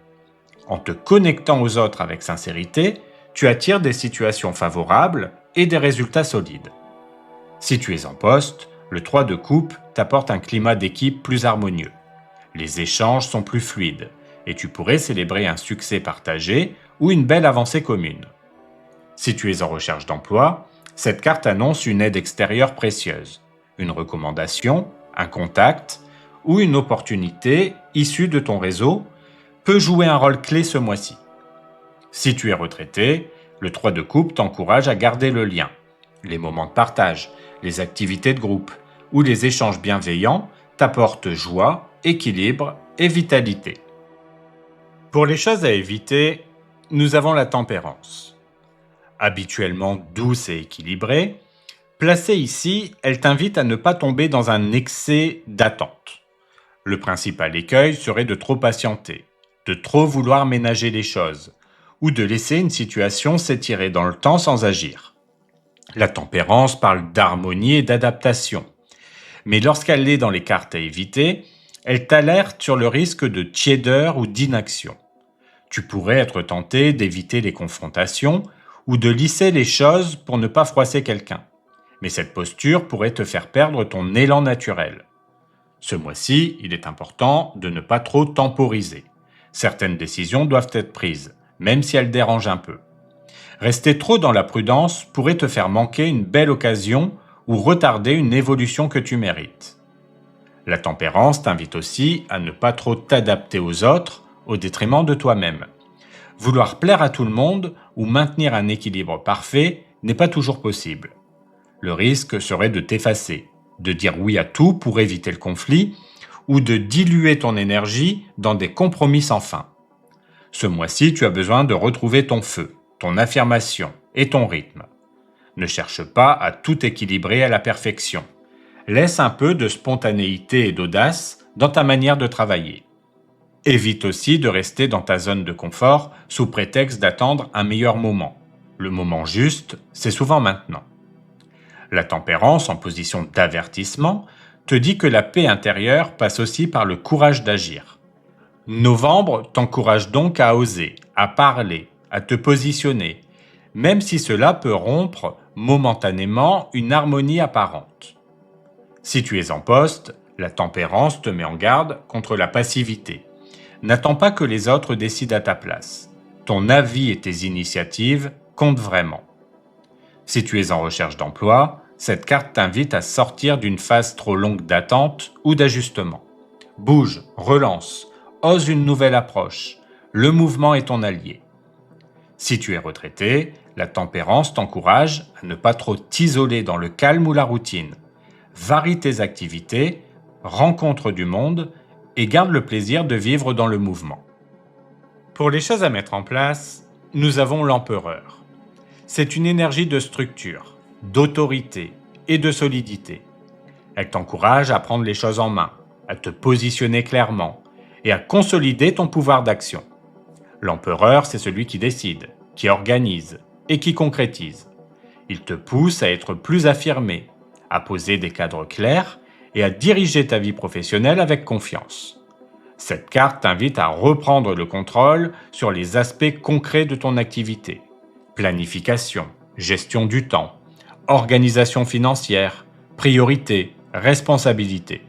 En te connectant aux autres avec sincérité, tu attires des situations favorables et des résultats solides. Si tu es en poste, le 3 de coupe t'apporte un climat d'équipe plus harmonieux. Les échanges sont plus fluides et tu pourrais célébrer un succès partagé ou une belle avancée commune. Si tu es en recherche d'emploi, cette carte annonce une aide extérieure précieuse, une recommandation, un contact ou une opportunité issue de ton réseau peut jouer un rôle clé ce mois-ci. Si tu es retraité, le 3 de coupe t'encourage à garder le lien. Les moments de partage, les activités de groupe ou les échanges bienveillants t'apportent joie, équilibre et vitalité. Pour les choses à éviter, nous avons la tempérance. Habituellement douce et équilibrée, placée ici, elle t'invite à ne pas tomber dans un excès d'attente. Le principal écueil serait de trop patienter, de trop vouloir ménager les choses, ou de laisser une situation s'étirer dans le temps sans agir. La tempérance parle d'harmonie et d'adaptation, mais lorsqu'elle est dans les cartes à éviter, elle t'alerte sur le risque de tiédeur ou d'inaction. Tu pourrais être tenté d'éviter les confrontations ou de lisser les choses pour ne pas froisser quelqu'un. Mais cette posture pourrait te faire perdre ton élan naturel. Ce mois-ci, il est important de ne pas trop temporiser. Certaines décisions doivent être prises, même si elles dérangent un peu. Rester trop dans la prudence pourrait te faire manquer une belle occasion ou retarder une évolution que tu mérites. La tempérance t'invite aussi à ne pas trop t'adapter aux autres au détriment de toi-même. Vouloir plaire à tout le monde ou maintenir un équilibre parfait n'est pas toujours possible. Le risque serait de t'effacer, de dire oui à tout pour éviter le conflit ou de diluer ton énergie dans des compromis sans fin. Ce mois-ci, tu as besoin de retrouver ton feu, ton affirmation et ton rythme. Ne cherche pas à tout équilibrer à la perfection. Laisse un peu de spontanéité et d'audace dans ta manière de travailler. Évite aussi de rester dans ta zone de confort sous prétexte d'attendre un meilleur moment. Le moment juste, c'est souvent maintenant. La tempérance, en position d'avertissement, te dit que la paix intérieure passe aussi par le courage d'agir. Novembre t'encourage donc à oser, à parler, à te positionner, même si cela peut rompre momentanément une harmonie apparente. Si tu es en poste, la tempérance te met en garde contre la passivité. N'attends pas que les autres décident à ta place. Ton avis et tes initiatives comptent vraiment. Si tu es en recherche d'emploi, cette carte t'invite à sortir d'une phase trop longue d'attente ou d'ajustement. Bouge, relance, ose une nouvelle approche. Le mouvement est ton allié. Si tu es retraité, la tempérance t'encourage à ne pas trop t'isoler dans le calme ou la routine. Varie tes activités, rencontre du monde et garde le plaisir de vivre dans le mouvement. Pour les choses à mettre en place, nous avons l'empereur. C'est une énergie de structure, d'autorité et de solidité. Elle t'encourage à prendre les choses en main, à te positionner clairement et à consolider ton pouvoir d'action. L'empereur, c'est celui qui décide, qui organise et qui concrétise. Il te pousse à être plus affirmé, à poser des cadres clairs et à diriger ta vie professionnelle avec confiance. Cette carte t'invite à reprendre le contrôle sur les aspects concrets de ton activité. Planification, gestion du temps, organisation financière, priorité, responsabilité.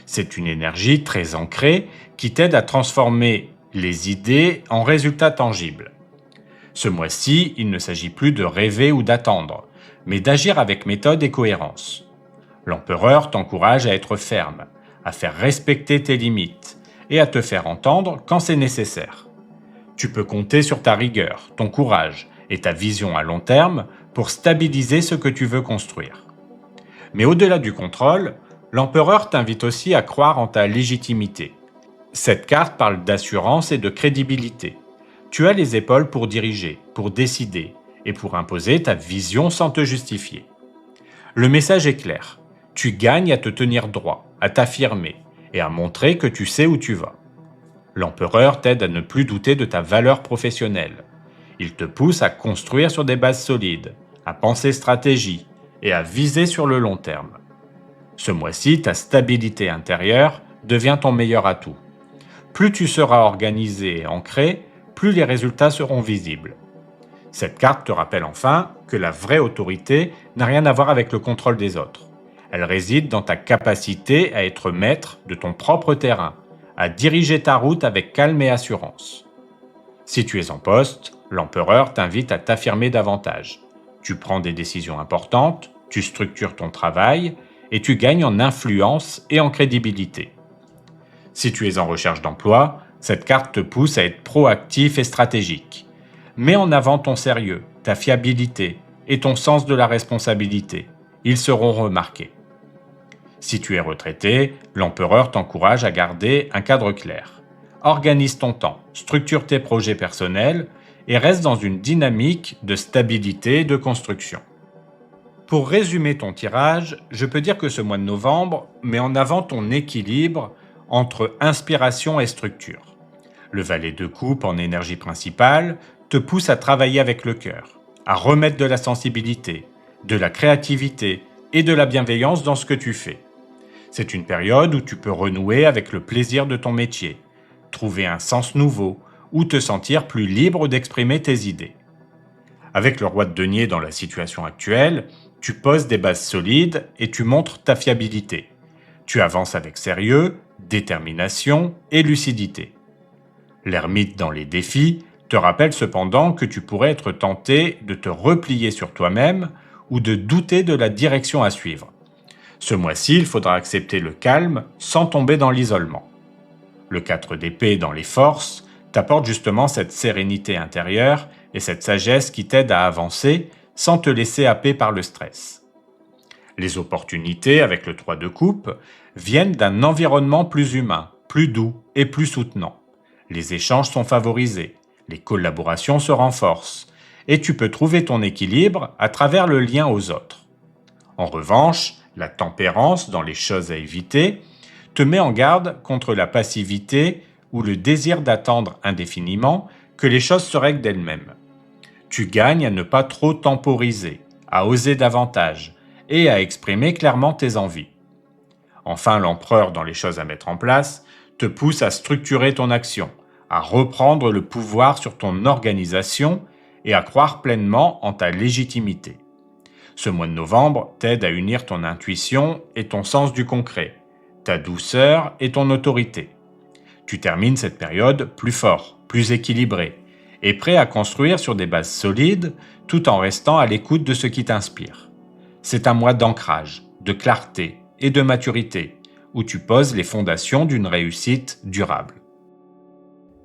C'est une énergie très ancrée qui t'aide à transformer les idées en résultats tangibles. Ce mois-ci, il ne s'agit plus de rêver ou d'attendre, mais d'agir avec méthode et cohérence. L'empereur t'encourage à être ferme, à faire respecter tes limites et à te faire entendre quand c'est nécessaire. Tu peux compter sur ta rigueur, ton courage et ta vision à long terme pour stabiliser ce que tu veux construire. Mais au-delà du contrôle, l'empereur t'invite aussi à croire en ta légitimité. Cette carte parle d'assurance et de crédibilité. Tu as les épaules pour diriger, pour décider et pour imposer ta vision sans te justifier. Le message est clair. tu gagnes à te tenir droit, à t'affirmer et à montrer que tu sais où tu vas. L'empereur t'aide à ne plus douter de ta valeur professionnelle. Il te pousse à construire sur des bases solides, à penser stratégie et à viser sur le long terme. Ce mois-ci, ta stabilité intérieure devient ton meilleur atout. Plus tu seras organisé et ancré, plus les résultats seront visibles. Cette carte te rappelle enfin que la vraie autorité n'a rien à voir avec le contrôle des autres. Elle réside dans ta capacité à être maître de ton propre terrain, à diriger ta route avec calme et assurance. Si tu es en poste, l'empereur t'invite à t'affirmer davantage. Tu prends des décisions importantes, tu structures ton travail et tu gagnes en influence et en crédibilité. Si tu es en recherche d'emploi, cette carte te pousse à être proactif et stratégique. Mets en avant ton sérieux, ta fiabilité et ton sens de la responsabilité. Ils seront remarqués. Si tu es retraité, l'empereur t'encourage à garder un cadre clair. Organise ton temps, structure tes projets personnels et reste dans une dynamique de stabilité et de construction. Pour résumer ton tirage, je peux dire que ce mois de novembre met en avant ton équilibre entre inspiration et structure. Le valet de coupe en énergie principale te pousse à travailler avec le cœur, à remettre de la sensibilité, de la créativité et de la bienveillance dans ce que tu fais. C'est une période où tu peux renouer avec le plaisir de ton métier, trouver un sens nouveau ou te sentir plus libre d'exprimer tes idées. Avec le roi de denier dans la situation actuelle, tu poses des bases solides et tu montres ta fiabilité. Tu avances avec sérieux, détermination et lucidité. L'ermite dans les défis te rappelle cependant que tu pourrais être tenté de te replier sur toi-même ou de douter de la direction à suivre. Ce mois-ci, il faudra accepter le calme sans tomber dans l'isolement. Le 4 d'épée dans les forces t'apporte justement cette sérénité intérieure et cette sagesse qui t'aide à avancer sans te laisser happer par le stress. Les opportunités avec le 3 de coupe viennent d'un environnement plus humain, plus doux et plus soutenant. Les échanges sont favorisés, les collaborations se renforcent et tu peux trouver ton équilibre à travers le lien aux autres. En revanche, la tempérance dans les choses à éviter te met en garde contre la passivité ou le désir d'attendre indéfiniment que les choses se règlent d'elles-mêmes. Tu gagnes à ne pas trop temporiser, à oser davantage et à exprimer clairement tes envies. Enfin, l'empereur dans les choses à mettre en place te pousse à structurer ton action, à reprendre le pouvoir sur ton organisation et à croire pleinement en ta légitimité. Ce mois de novembre t'aide à unir ton intuition et ton sens du concret, ta douceur et ton autorité. Tu termines cette période plus fort, plus équilibré et prêt à construire sur des bases solides tout en restant à l'écoute de ce qui t'inspire. C'est un mois d'ancrage, de clarté et de maturité où tu poses les fondations d'une réussite durable.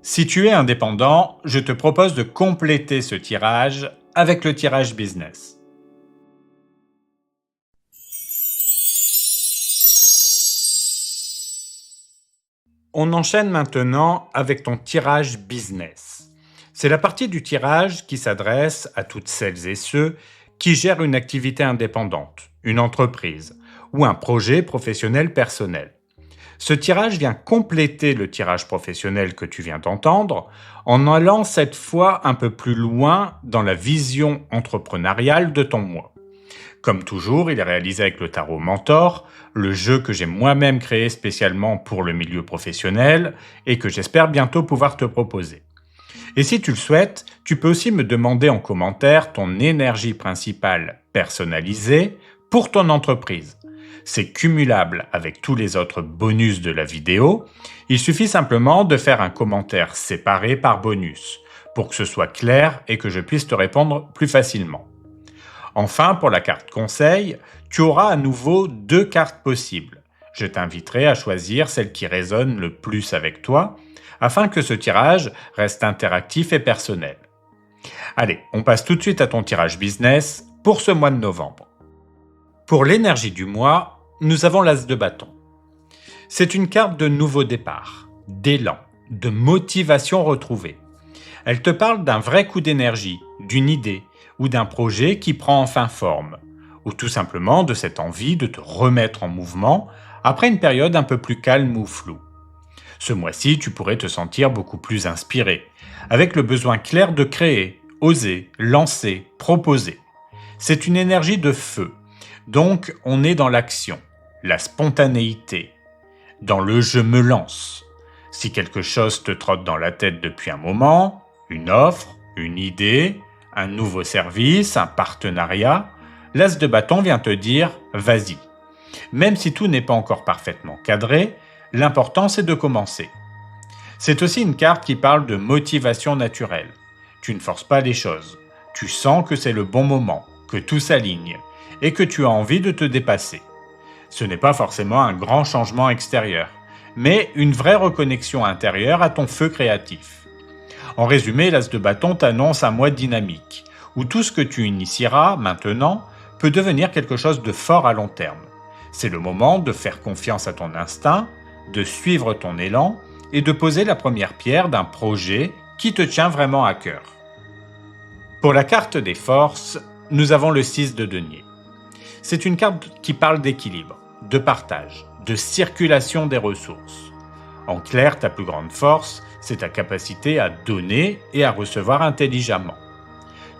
Si tu es indépendant, je te propose de compléter ce tirage avec le tirage business. On enchaîne maintenant avec ton tirage business. C'est la partie du tirage qui s'adresse à toutes celles et ceux qui gèrent une activité indépendante, une entreprise ou un projet professionnel personnel. Ce tirage vient compléter le tirage professionnel que tu viens d'entendre en allant cette fois un peu plus loin dans la vision entrepreneuriale de ton mois. Comme toujours, il est réalisé avec le Tarot Mentor, le jeu que j'ai moi-même créé spécialement pour le milieu professionnel et que j'espère bientôt pouvoir te proposer. Et si tu le souhaites, tu peux aussi me demander en commentaire ton énergie principale personnalisée pour ton entreprise. C'est cumulable avec tous les autres bonus de la vidéo. Il suffit simplement de faire un commentaire séparé par bonus pour que ce soit clair et que je puisse te répondre plus facilement. Enfin, pour la carte conseil, tu auras à nouveau 2 cartes possibles. Je t'inviterai à choisir celle qui résonne le plus avec toi afin que ce tirage reste interactif et personnel. Allez, on passe tout de suite à ton tirage business pour ce mois de novembre. Pour l'énergie du mois, nous avons l'As de bâton. C'est une carte de nouveau départ, d'élan, de motivation retrouvée. Elle te parle d'un vrai coup d'énergie, d'une idée ou d'un projet qui prend enfin forme, ou tout simplement de cette envie de te remettre en mouvement après une période un peu plus calme ou floue. Ce mois-ci, tu pourrais te sentir beaucoup plus inspiré, avec le besoin clair de créer, oser, lancer, proposer. C'est une énergie de feu, donc on est dans l'action, la spontanéité, dans le je me lance. Si quelque chose te trotte dans la tête depuis un moment, une offre, une idée, un nouveau service, un partenariat, l'as de bâton vient te dire « vas-y ». Même si tout n'est pas encore parfaitement cadré, l'important c'est de commencer. C'est aussi une carte qui parle de motivation naturelle. Tu ne forces pas les choses. Tu sens que c'est le bon moment, que tout s'aligne, et que tu as envie de te dépasser. Ce n'est pas forcément un grand changement extérieur, mais une vraie reconnexion intérieure à ton feu créatif. En résumé, l'as de bâton t'annonce un mois dynamique, où tout ce que tu initieras maintenant peut devenir quelque chose de fort à long terme. C'est le moment de faire confiance à ton instinct, de suivre ton élan et de poser la première pierre d'un projet qui te tient vraiment à cœur. Pour la carte des forces, nous avons le 6 de denier. C'est une carte qui parle d'équilibre, de partage, de circulation des ressources. En clair, ta plus grande force, c'est ta capacité à donner et à recevoir intelligemment.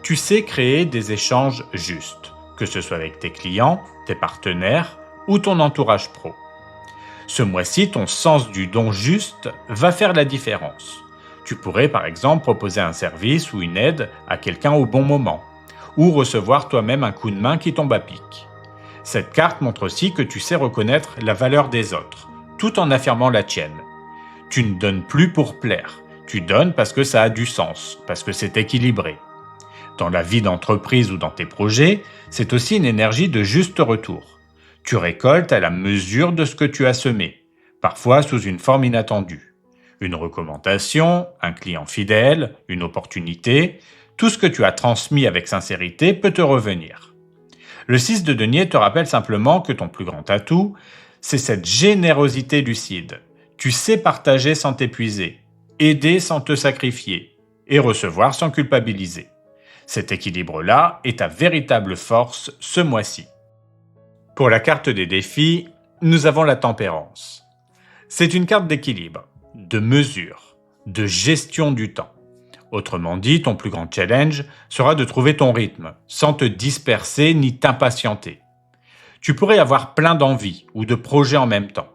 Tu sais créer des échanges justes, que ce soit avec tes clients, tes partenaires ou ton entourage pro. Ce mois-ci, ton sens du don juste va faire la différence. Tu pourrais par exemple proposer un service ou une aide à quelqu'un au bon moment, ou recevoir toi-même un coup de main qui tombe à pic. Cette carte montre aussi que tu sais reconnaître la valeur des autres, tout en affirmant la tienne. Tu ne donnes plus pour plaire, tu donnes parce que ça a du sens, parce que c'est équilibré. Dans la vie d'entreprise ou dans tes projets, c'est aussi une énergie de juste retour. Tu récoltes à la mesure de ce que tu as semé, parfois sous une forme inattendue. Une recommandation, un client fidèle, une opportunité, tout ce que tu as transmis avec sincérité peut te revenir. Le 6 de denier te rappelle simplement que ton plus grand atout, c'est cette générosité lucide. Tu sais partager sans t'épuiser, aider sans te sacrifier et recevoir sans culpabiliser. Cet équilibre-là est ta véritable force ce mois-ci. Pour la carte des défis, nous avons la tempérance. C'est une carte d'équilibre, de mesure, de gestion du temps. Autrement dit, ton plus grand challenge sera de trouver ton rythme, sans te disperser ni t'impatienter. Tu pourrais avoir plein d'envies ou de projets en même temps,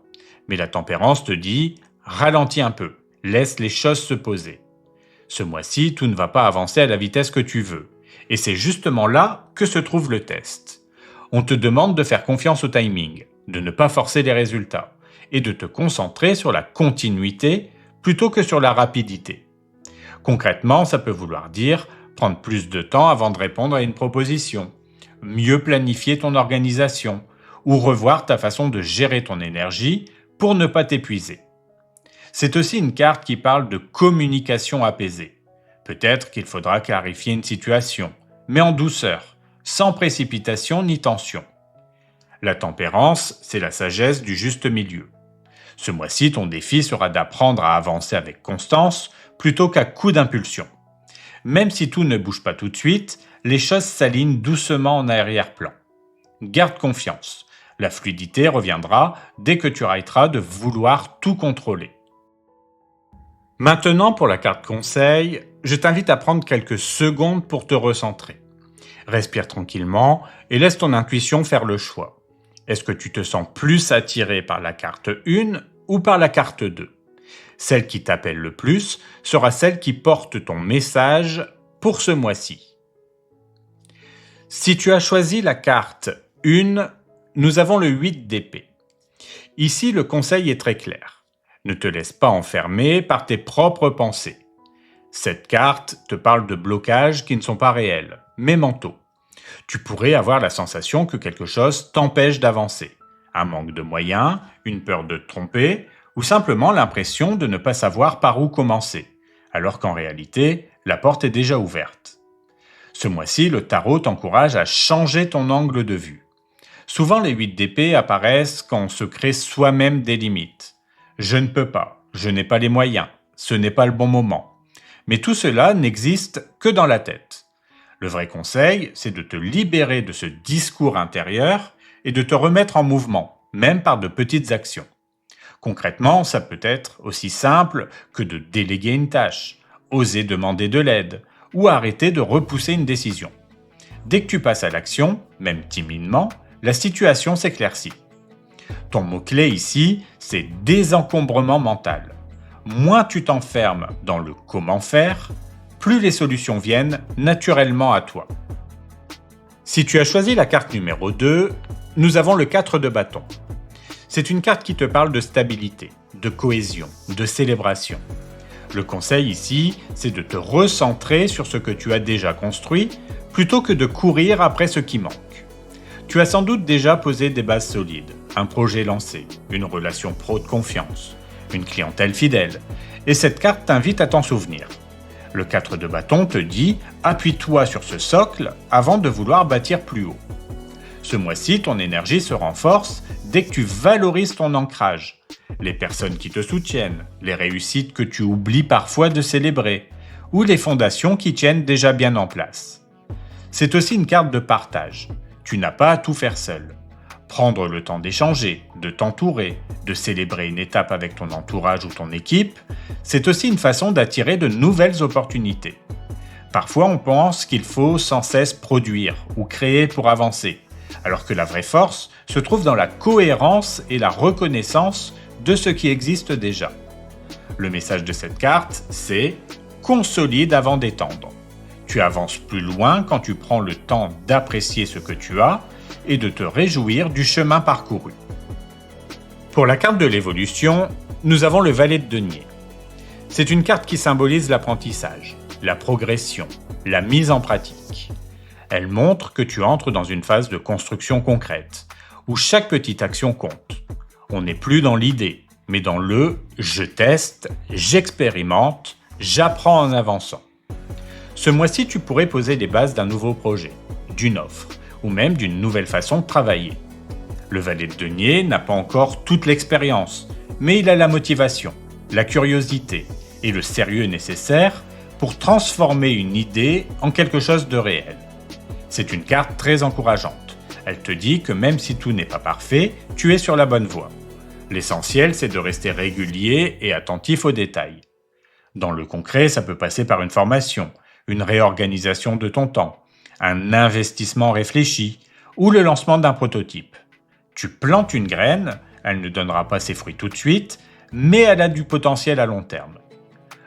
mais la tempérance te dit « ralentis un peu, laisse les choses se poser ». Ce mois-ci, tout ne va pas avancer à la vitesse que tu veux, et c'est justement là que se trouve le test. On te demande de faire confiance au timing, de ne pas forcer les résultats, et de te concentrer sur la continuité plutôt que sur la rapidité. Concrètement, ça peut vouloir dire prendre plus de temps avant de répondre à une proposition, mieux planifier ton organisation, ou revoir ta façon de gérer ton énergie pour ne pas t'épuiser. C'est aussi une carte qui parle de communication apaisée. Peut-être qu'il faudra clarifier une situation, mais en douceur, sans précipitation ni tension. La tempérance, c'est la sagesse du juste milieu. Ce mois-ci, ton défi sera d'apprendre à avancer avec constance plutôt qu'à coup d'impulsion. Même si tout ne bouge pas tout de suite, les choses s'alignent doucement en arrière-plan. Garde confiance. La fluidité reviendra dès que tu arrêteras de vouloir tout contrôler. Maintenant, pour la carte conseil, je t'invite à prendre quelques secondes pour te recentrer. Respire tranquillement et laisse ton intuition faire le choix. Est-ce que tu te sens plus attiré par la carte 1 ou par la carte 2 ? Celle qui t'appelle le plus sera celle qui porte ton message pour ce mois-ci. Si tu as choisi la carte 1, nous avons le 8 d'épée. Ici, le conseil est très clair. Ne te laisse pas enfermer par tes propres pensées. Cette carte te parle de blocages qui ne sont pas réels, mais mentaux. Tu pourrais avoir la sensation que quelque chose t'empêche d'avancer. Un manque de moyens, une peur de te tromper, ou simplement l'impression de ne pas savoir par où commencer, alors qu'en réalité, la porte est déjà ouverte. Ce mois-ci, le tarot t'encourage à changer ton angle de vue. Souvent, les 8 d'épée apparaissent quand on se crée soi-même des limites. Je ne peux pas, je n'ai pas les moyens, ce n'est pas le bon moment. Mais tout cela n'existe que dans la tête. Le vrai conseil, c'est de te libérer de ce discours intérieur et de te remettre en mouvement, même par de petites actions. Concrètement, ça peut être aussi simple que de déléguer une tâche, oser demander de l'aide ou arrêter de repousser une décision. Dès que tu passes à l'action, même timidement, la situation s'éclaircit. Ton mot-clé ici, c'est désencombrement mental. Moins tu t'enfermes dans le comment faire, plus les solutions viennent naturellement à toi. Si tu as choisi la carte numéro 2, nous avons le 4 de bâton. C'est une carte qui te parle de stabilité, de cohésion, de célébration. Le conseil ici, c'est de te recentrer sur ce que tu as déjà construit plutôt que de courir après ce qui manque. Tu as sans doute déjà posé des bases solides, un projet lancé, une relation pro de confiance, une clientèle fidèle, et cette carte t'invite à t'en souvenir. Le 4 de bâton te dit « appuie-toi sur ce socle avant de vouloir bâtir plus haut ». Ce mois-ci, ton énergie se renforce dès que tu valorises ton ancrage, les personnes qui te soutiennent, les réussites que tu oublies parfois de célébrer, ou les fondations qui tiennent déjà bien en place. C'est aussi une carte de partage. Tu n'as pas à tout faire seul. Prendre le temps d'échanger, de t'entourer, de célébrer une étape avec ton entourage ou ton équipe, c'est aussi une façon d'attirer de nouvelles opportunités. Parfois, on pense qu'il faut sans cesse produire ou créer pour avancer, alors que la vraie force se trouve dans la cohérence et la reconnaissance de ce qui existe déjà. Le message de cette carte, c'est « consolide avant d'étendre ». Tu avances plus loin quand tu prends le temps d'apprécier ce que tu as et de te réjouir du chemin parcouru. Pour la carte de l'évolution, nous avons le valet de denier. C'est une carte qui symbolise l'apprentissage, la progression, la mise en pratique. Elle montre que tu entres dans une phase de construction concrète, où chaque petite action compte. On n'est plus dans l'idée, mais dans le « je teste, j'expérimente, j'apprends en avançant ». Ce mois-ci, tu pourrais poser les bases d'un nouveau projet, d'une offre, ou même d'une nouvelle façon de travailler. Le valet de denier n'a pas encore toute l'expérience, mais il a la motivation, la curiosité et le sérieux nécessaires pour transformer une idée en quelque chose de réel. C'est une carte très encourageante. Elle te dit que même si tout n'est pas parfait, tu es sur la bonne voie. L'essentiel, c'est de rester régulier et attentif aux détails. Dans le concret, ça peut passer par une formation, une réorganisation de ton temps, un investissement réfléchi ou le lancement d'un prototype. Tu plantes une graine, elle ne donnera pas ses fruits tout de suite, mais elle a du potentiel à long terme.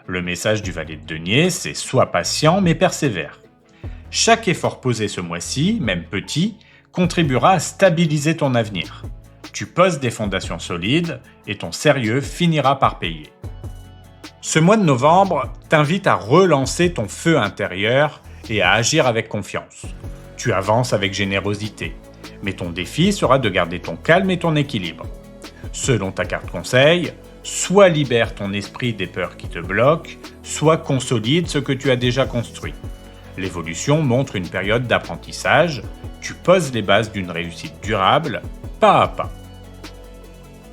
Le message du valet de denier, c'est « sois patient mais persévère ». Chaque effort posé ce mois-ci, même petit, contribuera à stabiliser ton avenir. Tu poses des fondations solides et ton sérieux finira par payer. Ce mois de novembre t'invite à relancer ton feu intérieur et à agir avec confiance. Tu avances avec générosité, mais ton défi sera de garder ton calme et ton équilibre. Selon ta carte conseil, soit libère ton esprit des peurs qui te bloquent, soit consolide ce que tu as déjà construit. L'évolution montre une période d'apprentissage, tu poses les bases d'une réussite durable, pas à pas.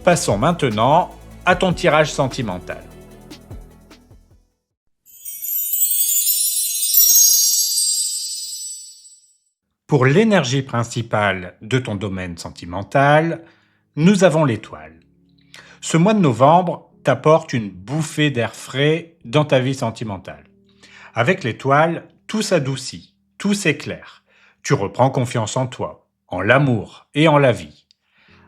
Passons maintenant à ton tirage sentimental. Pour l'énergie principale de ton domaine sentimental, nous avons l'étoile. Ce mois de novembre t'apporte une bouffée d'air frais dans ta vie sentimentale. Avec l'étoile, tout s'adoucit, tout s'éclaire. Tu reprends confiance en toi, en l'amour et en la vie.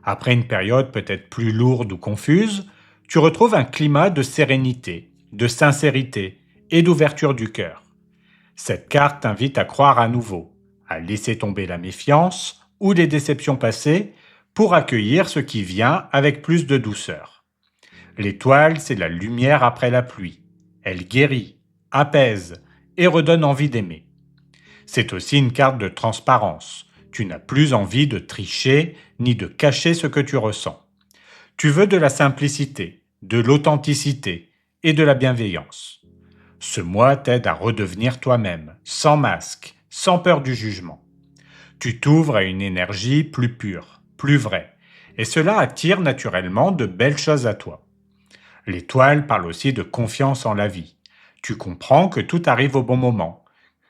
Après une période peut-être plus lourde ou confuse, tu retrouves un climat de sérénité, de sincérité et d'ouverture du cœur. Cette carte t'invite à croire à nouveau, à laisser tomber la méfiance ou les déceptions passées pour accueillir ce qui vient avec plus de douceur. L'étoile, c'est la lumière après la pluie. Elle guérit, apaise et redonne envie d'aimer. C'est aussi une carte de transparence. Tu n'as plus envie de tricher ni de cacher ce que tu ressens. Tu veux de la simplicité, de l'authenticité et de la bienveillance. Ce mois t'aide à redevenir toi-même, sans masque, sans peur du jugement. Tu t'ouvres à une énergie plus pure, plus vraie, et cela attire naturellement de belles choses à toi. L'étoile parle aussi de confiance en la vie. Tu comprends que tout arrive au bon moment,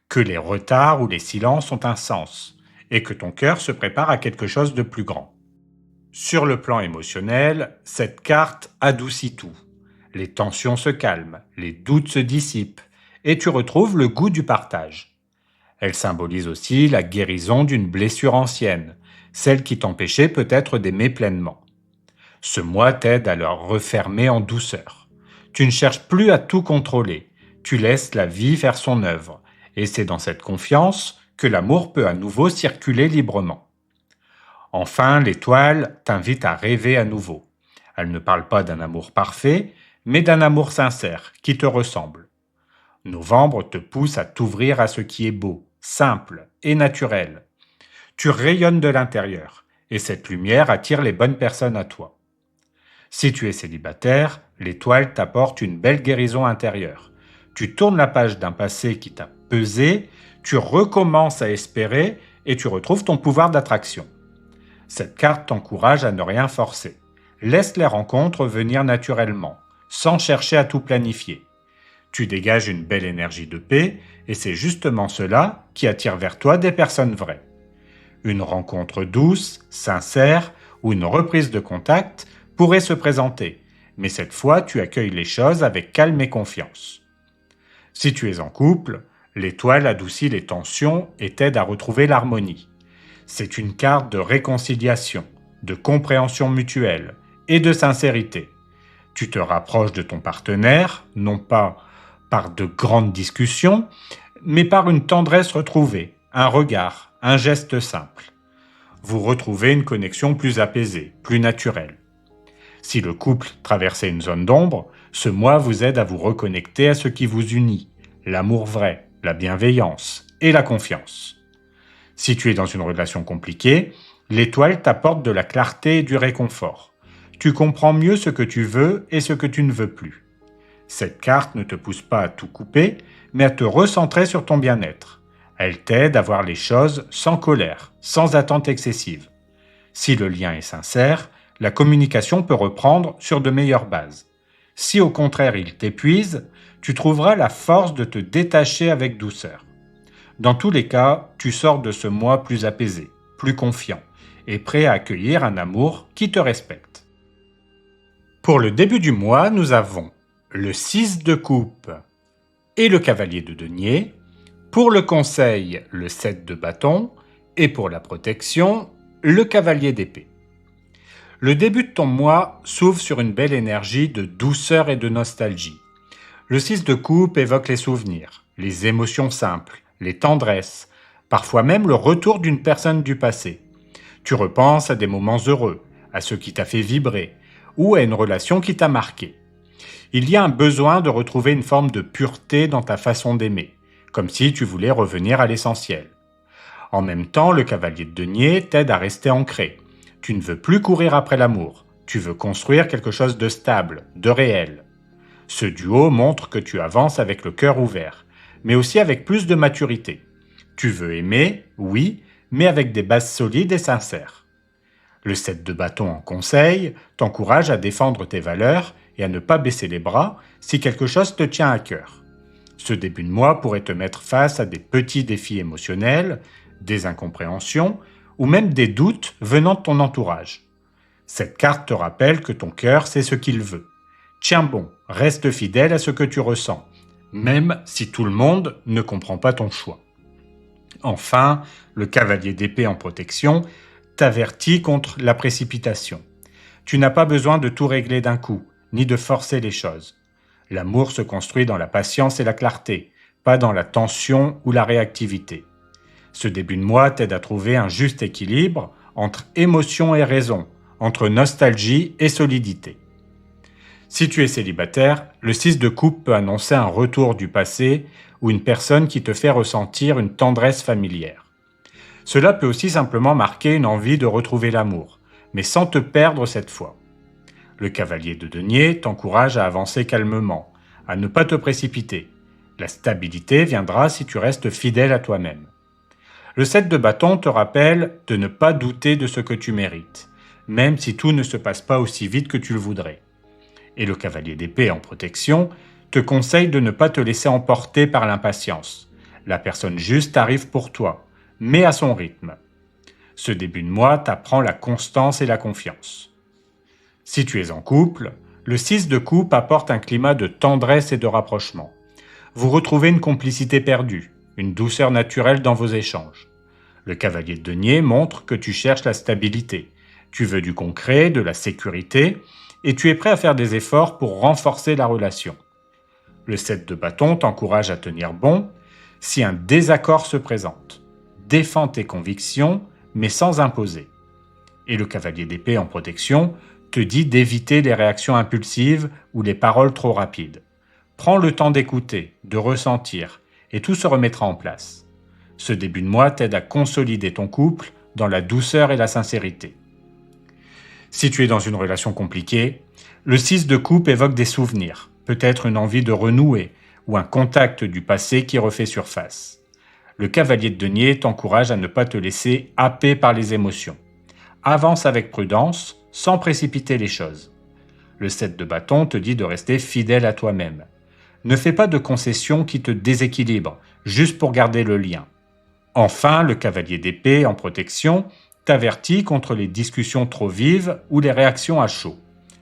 que les retards ou les silences ont un sens, et que ton cœur se prépare à quelque chose de plus grand. Sur le plan émotionnel, cette carte adoucit tout. Les tensions se calment, les doutes se dissipent, et tu retrouves le goût du partage. Elle symbolise aussi la guérison d'une blessure ancienne, celle qui t'empêchait peut-être d'aimer pleinement. Ce mois t'aide à le refermer en douceur. Tu ne cherches plus à tout contrôler, tu laisses la vie faire son œuvre, et c'est dans cette confiance que l'amour peut à nouveau circuler librement. Enfin, l'étoile t'invite à rêver à nouveau. Elle ne parle pas d'un amour parfait, mais d'un amour sincère, qui te ressemble. Novembre te pousse à t'ouvrir à ce qui est beau, simple et naturel. Tu rayonnes de l'intérieur, et cette lumière attire les bonnes personnes à toi. Si tu es célibataire, l'étoile t'apporte une belle guérison intérieure. Tu tournes la page d'un passé qui t'a pesé, tu recommences à espérer et tu retrouves ton pouvoir d'attraction. Cette carte t'encourage à ne rien forcer. Laisse les rencontres venir naturellement, sans chercher à tout planifier. Tu dégages une belle énergie de paix et c'est justement cela qui attire vers toi des personnes vraies. Une rencontre douce, sincère ou une reprise de contact pourrait se présenter, mais cette fois tu accueilles les choses avec calme et confiance. Si tu es en couple, l'étoile adoucit les tensions et t'aide à retrouver l'harmonie. C'est une carte de réconciliation, de compréhension mutuelle et de sincérité. Tu te rapproches de ton partenaire, non pas par de grandes discussions, mais par une tendresse retrouvée, un regard, un geste simple. Vous retrouvez une connexion plus apaisée, plus naturelle. Si le couple traversait une zone d'ombre, ce mois vous aide à vous reconnecter à ce qui vous unit, l'amour vrai, la bienveillance et la confiance. Si tu es dans une relation compliquée, l'étoile t'apporte de la clarté et du réconfort. Tu comprends mieux ce que tu veux et ce que tu ne veux plus. Cette carte ne te pousse pas à tout couper, mais à te recentrer sur ton bien-être. Elle t'aide à voir les choses sans colère, sans attente excessive. Si le lien est sincère, la communication peut reprendre sur de meilleures bases. Si au contraire il t'épuise, tu trouveras la force de te détacher avec douceur. Dans tous les cas, tu sors de ce mois plus apaisé, plus confiant et prêt à accueillir un amour qui te respecte. Pour le début du mois, nous avons le 6 de coupe et le cavalier de denier. Pour le conseil, le 7 de bâton et pour la protection, le cavalier d'épée. Le début de ton mois s'ouvre sur une belle énergie de douceur et de nostalgie. Le 6 de coupe évoque les souvenirs, les émotions simples, les tendresses, parfois même le retour d'une personne du passé. Tu repenses à des moments heureux, à ce qui t'a fait vibrer, ou à une relation qui t'a marqué. Il y a un besoin de retrouver une forme de pureté dans ta façon d'aimer, comme si tu voulais revenir à l'essentiel. En même temps, le cavalier de denier t'aide à rester ancré. Tu ne veux plus courir après l'amour, tu veux construire quelque chose de stable, de réel. Ce duo montre que tu avances avec le cœur ouvert, mais aussi avec plus de maturité. Tu veux aimer, oui, mais avec des bases solides et sincères. Le 7 de bâton en conseil t'encourage à défendre tes valeurs et à ne pas baisser les bras si quelque chose te tient à cœur. Ce début de mois pourrait te mettre face à des petits défis émotionnels, des incompréhensions ou même des doutes venant de ton entourage. Cette carte te rappelle que ton cœur sait ce qu'il veut. Tiens bon, reste fidèle à ce que tu ressens, même si tout le monde ne comprend pas ton choix. Enfin, le cavalier d'épée en protection t'avertit contre la précipitation. Tu n'as pas besoin de tout régler d'un coup, ni de forcer les choses. L'amour se construit dans la patience et la clarté, pas dans la tension ou la réactivité. Ce début de mois t'aide à trouver un juste équilibre entre émotion et raison, entre nostalgie et solidité. Si tu es célibataire, le 6 de coupe peut annoncer un retour du passé ou une personne qui te fait ressentir une tendresse familière. Cela peut aussi simplement marquer une envie de retrouver l'amour, mais sans te perdre cette fois. Le cavalier de denier t'encourage à avancer calmement, à ne pas te précipiter. La stabilité viendra si tu restes fidèle à toi-même. Le 7 de bâton te rappelle de ne pas douter de ce que tu mérites, même si tout ne se passe pas aussi vite que tu le voudrais. Et le cavalier d'épée en protection te conseille de ne pas te laisser emporter par l'impatience. La personne juste arrive pour toi, mais à son rythme. Ce début de mois t'apprend la constance et la confiance. Si tu es en couple, le 6 de coupe apporte un climat de tendresse et de rapprochement. Vous retrouvez une complicité perdue, une douceur naturelle dans vos échanges. Le cavalier de denier montre que tu cherches la stabilité. Tu veux du concret, de la sécurité, et tu es prêt à faire des efforts pour renforcer la relation. Le 7 de bâton t'encourage à tenir bon si un désaccord se présente. Défends tes convictions, mais sans imposer. Et le cavalier d'épée en protection te dit d'éviter les réactions impulsives ou les paroles trop rapides. Prends le temps d'écouter, de ressentir, et tout se remettra en place. Ce début de mois t'aide à consolider ton couple dans la douceur et la sincérité. Si tu es dans une relation compliquée, le 6 de coupe évoque des souvenirs, peut-être une envie de renouer ou un contact du passé qui refait surface. Le cavalier de denier t'encourage à ne pas te laisser happer par les émotions. Avance avec prudence, sans précipiter les choses. Le 7 de bâton te dit de rester fidèle à toi-même. Ne fais pas de concessions qui te déséquilibrent, juste pour garder le lien. Enfin, le cavalier d'épée en protection t'avertit contre les discussions trop vives ou les réactions à chaud.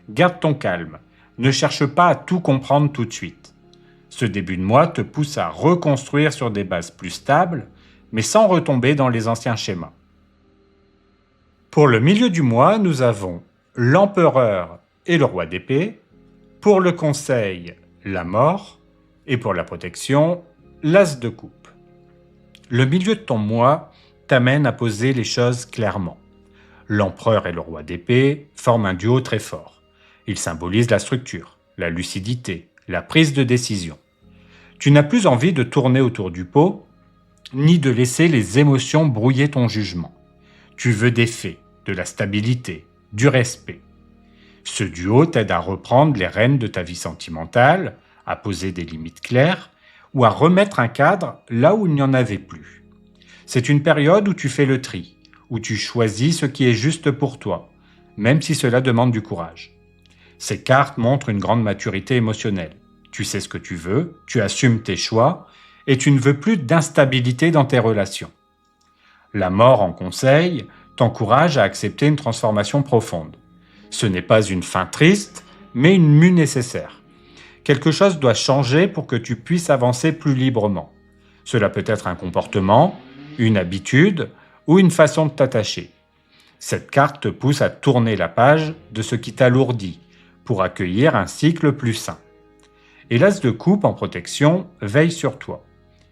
Garde ton calme, ne cherche pas à tout comprendre tout de suite. Ce début de mois te pousse à reconstruire sur des bases plus stables, mais sans retomber dans les anciens schémas. Pour le milieu du mois, nous avons l'empereur et le roi d'épée. Pour le conseil, la mort. Et pour la protection, l'as de coupe. Le milieu de ton mois t'amène à poser les choses clairement. L'empereur et le roi d'épée forment un duo très fort. Ils symbolisent la structure, la lucidité, la prise de décision. Tu n'as plus envie de tourner autour du pot, ni de laisser les émotions brouiller ton jugement. Tu veux des faits, de la stabilité, du respect. Ce duo t'aide à reprendre les rênes de ta vie sentimentale, à poser des limites claires ou à remettre un cadre là où il n'y en avait plus. C'est une période où tu fais le tri, où tu choisis ce qui est juste pour toi, même si cela demande du courage. Ces cartes montrent une grande maturité émotionnelle. Tu sais ce que tu veux, tu assumes tes choix et tu ne veux plus d'instabilité dans tes relations. La mort en conseil t'encourage à accepter une transformation profonde. Ce n'est pas une fin triste, mais une mue nécessaire. Quelque chose doit changer pour que tu puisses avancer plus librement. Cela peut être un comportement, une habitude ou une façon de t'attacher. Cette carte te pousse à tourner la page de ce qui t'alourdit pour accueillir un cycle plus sain. Et l'as de coupe en protection veille sur toi.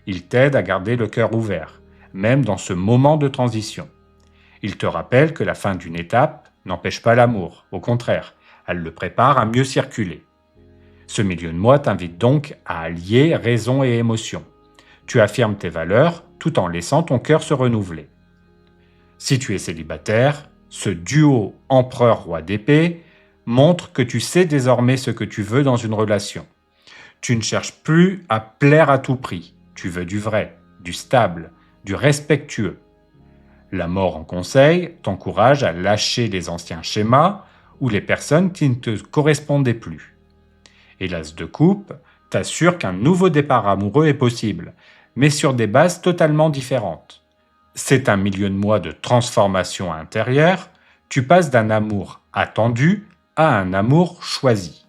Il t'aide à garder le cœur ouvert, même dans ce moment de transition. Il te rappelle que la fin d'une étape n'empêche pas l'amour, au contraire, elle le prépare à mieux circuler. Ce milieu de mois t'invite donc à allier raison et émotion. Tu affirmes tes valeurs tout en laissant ton cœur se renouveler. Si tu es célibataire, ce duo empereur-roi d'épée montre que tu sais désormais ce que tu veux dans une relation. Tu ne cherches plus à plaire à tout prix. Tu veux du vrai, du stable, du respectueux. La mort en conseil t'encourage à lâcher les anciens schémas ou les personnes qui ne te correspondaient plus. Et l'as de coupe t'assure qu'un nouveau départ amoureux est possible, mais sur des bases totalement différentes. C'est un milieu de mois de transformation intérieure, tu passes d'un amour attendu à un amour choisi.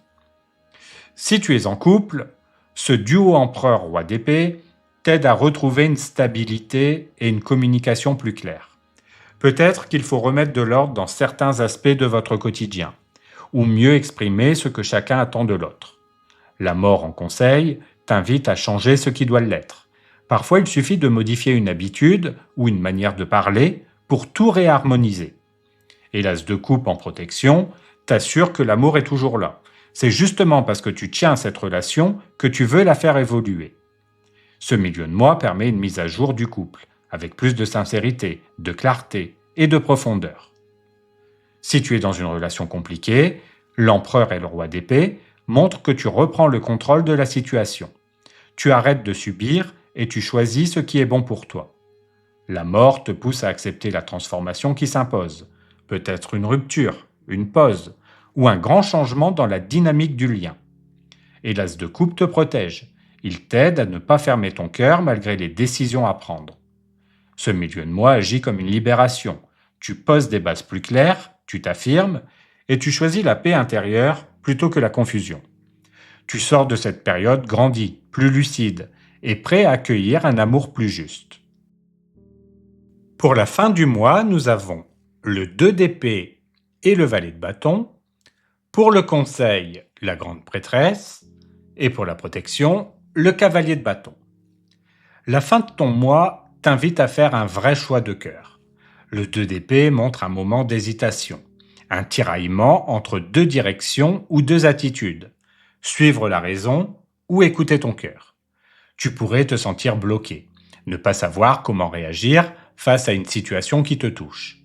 Si tu es en couple, ce duo empereur-roi d'épée t'aide à retrouver une stabilité et une communication plus claire. Peut-être qu'il faut remettre de l'ordre dans certains aspects de votre quotidien, ou mieux exprimer ce que chacun attend de l'autre. La mort en conseil t'invite à changer ce qui doit l'être. Parfois, il suffit de modifier une habitude ou une manière de parler pour tout réharmoniser. Et l'as de coupe en protection t'assure que l'amour est toujours là. C'est justement parce que tu tiens à cette relation que tu veux la faire évoluer. Ce milieu de mois permet une mise à jour du couple, avec plus de sincérité, de clarté et de profondeur. Si tu es dans une relation compliquée, l'empereur et le roi d'épée montrent que tu reprends le contrôle de la situation. Tu arrêtes de subir et tu choisis ce qui est bon pour toi. La mort te pousse à accepter la transformation qui s'impose, peut-être une rupture, une pause, ou un grand changement dans la dynamique du lien. Et l'as de coupe te protège. Il t'aide à ne pas fermer ton cœur malgré les décisions à prendre. Ce milieu de moi agit comme une libération. Tu poses des bases plus claires, tu t'affirmes, et tu choisis la paix intérieure plutôt que la confusion. Tu sors de cette période grandi, plus lucide, et prêt à accueillir un amour plus juste. Pour la fin du mois, nous avons le 2 d'épée et le valet de bâton. Pour le conseil, la grande prêtresse. Et pour la protection, le cavalier de bâton. La fin de ton mois t'invite à faire un vrai choix de cœur. Le 2 d'épée montre un moment d'hésitation, un tiraillement entre deux directions ou deux attitudes. Suivre la raison ou écouter ton cœur. Tu pourrais te sentir bloqué, ne pas savoir comment réagir face à une situation qui te touche.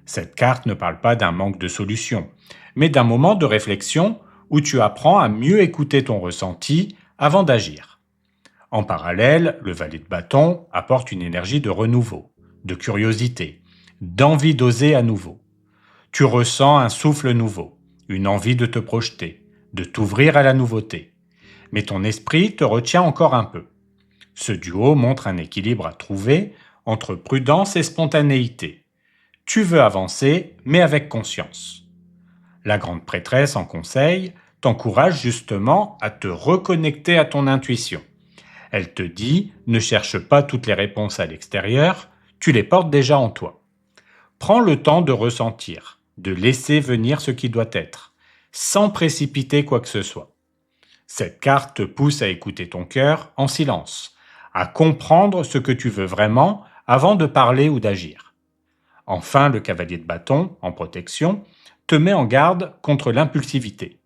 Cette carte ne parle pas d'un manque de solution, mais d'un moment de réflexion où tu apprends à mieux écouter ton ressenti avant d'agir. En parallèle, le valet de bâton apporte une énergie de renouveau, de curiosité, d'envie d'oser à nouveau. Tu ressens un souffle nouveau, une envie de te projeter, de t'ouvrir à la nouveauté. Mais ton esprit te retient encore un peu. Ce duo montre un équilibre à trouver entre prudence et spontanéité. Tu veux avancer, mais avec conscience. La grande prêtresse en conseil t'encourage justement à te reconnecter à ton intuition. Elle te dit « Ne cherche pas toutes les réponses à l'extérieur, tu les portes déjà en toi. » Prends le temps de ressentir, de laisser venir ce qui doit être, sans précipiter quoi que ce soit. Cette carte te pousse à écouter ton cœur en silence, à comprendre ce que tu veux vraiment avant de parler ou d'agir. Enfin, le cavalier de bâton, en protection, te met en garde contre l'impulsivité.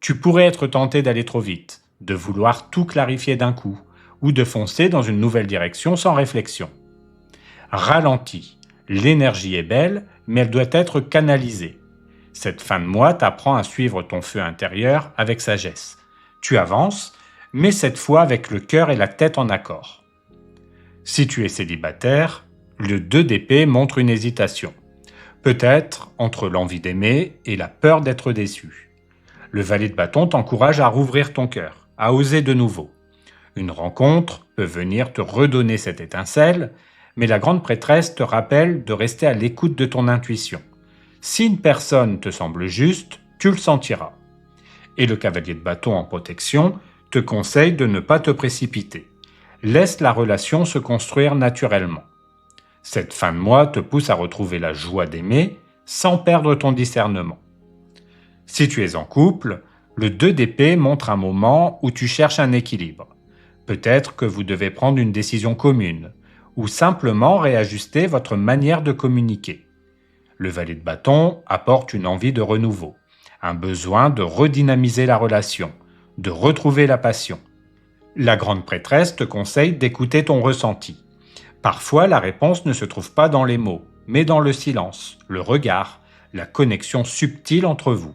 Tu pourrais être tenté d'aller trop vite, de vouloir tout clarifier d'un coup, ou de foncer dans une nouvelle direction sans réflexion. Ralentis, l'énergie est belle, mais elle doit être canalisée. Cette fin de mois t'apprend à suivre ton feu intérieur avec sagesse. Tu avances, mais cette fois avec le cœur et la tête en accord. Si tu es célibataire, le 2 d'épée montre une hésitation. Peut-être entre l'envie d'aimer et la peur d'être déçu. Le valet de bâton t'encourage à rouvrir ton cœur, à oser de nouveau. Une rencontre peut venir te redonner cette étincelle, mais la grande prêtresse te rappelle de rester à l'écoute de ton intuition. Si une personne te semble juste, tu le sentiras. Et le cavalier de bâton en protection te conseille de ne pas te précipiter. Laisse la relation se construire naturellement. Cette fin de mois te pousse à retrouver la joie d'aimer sans perdre ton discernement. Si tu es en couple, le 2 d'épée montre un moment où tu cherches un équilibre. Peut-être que vous devez prendre une décision commune, ou simplement réajuster votre manière de communiquer. Le valet de bâton apporte une envie de renouveau, un besoin de redynamiser la relation, de retrouver la passion. La grande prêtresse te conseille d'écouter ton ressenti. Parfois, la réponse ne se trouve pas dans les mots, mais dans le silence, le regard, la connexion subtile entre vous.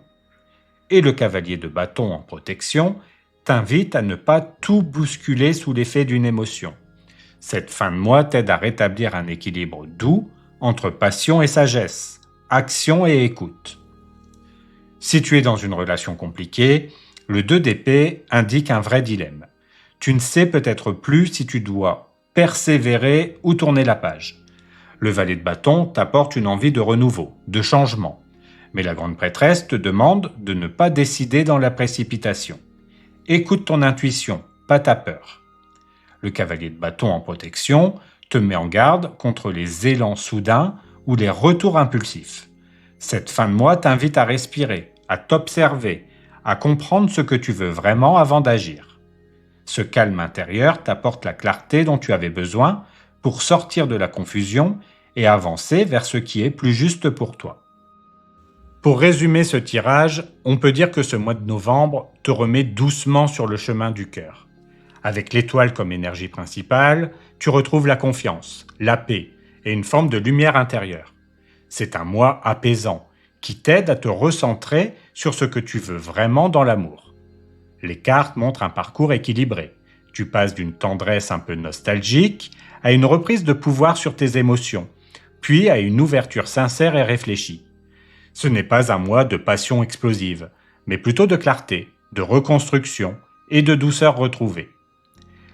Et le cavalier de bâton en protection t'invite à ne pas tout bousculer sous l'effet d'une émotion. Cette fin de mois t'aide à rétablir un équilibre doux entre passion et sagesse, action et écoute. Si tu es dans une relation compliquée, le 2 d'épée indique un vrai dilemme. Tu ne sais peut-être plus si tu dois persévérer ou tourner la page. Le valet de bâton t'apporte une envie de renouveau, de changement. Mais la grande prêtresse te demande de ne pas décider dans la précipitation. Écoute ton intuition, pas ta peur. Le cavalier de bâton en protection te met en garde contre les élans soudains ou les retours impulsifs. Cette fin de mois t'invite à respirer, à t'observer, à comprendre ce que tu veux vraiment avant d'agir. Ce calme intérieur t'apporte la clarté dont tu avais besoin pour sortir de la confusion et avancer vers ce qui est plus juste pour toi. Pour résumer ce tirage, on peut dire que ce mois de novembre te remet doucement sur le chemin du cœur. Avec l'étoile comme énergie principale, tu retrouves la confiance, la paix et une forme de lumière intérieure. C'est un mois apaisant qui t'aide à te recentrer sur ce que tu veux vraiment dans l'amour. Les cartes montrent un parcours équilibré. Tu passes d'une tendresse un peu nostalgique à une reprise de pouvoir sur tes émotions, puis à une ouverture sincère et réfléchie. Ce n'est pas un mois de passion explosive, mais plutôt de clarté, de reconstruction et de douceur retrouvée.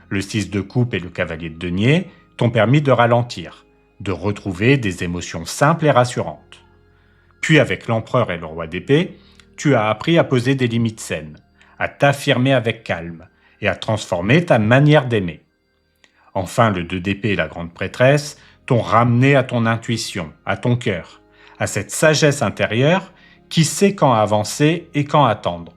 Le 6 de coupe et le cavalier de denier t'ont permis de ralentir, de retrouver des émotions simples et rassurantes. Puis avec l'empereur et le roi d'épée, tu as appris à poser des limites saines, à t'affirmer avec calme et à transformer ta manière d'aimer. Enfin, le 2 d'épée et la grande prêtresse t'ont ramené à ton intuition, à ton cœur, à cette sagesse intérieure qui sait quand avancer et quand attendre.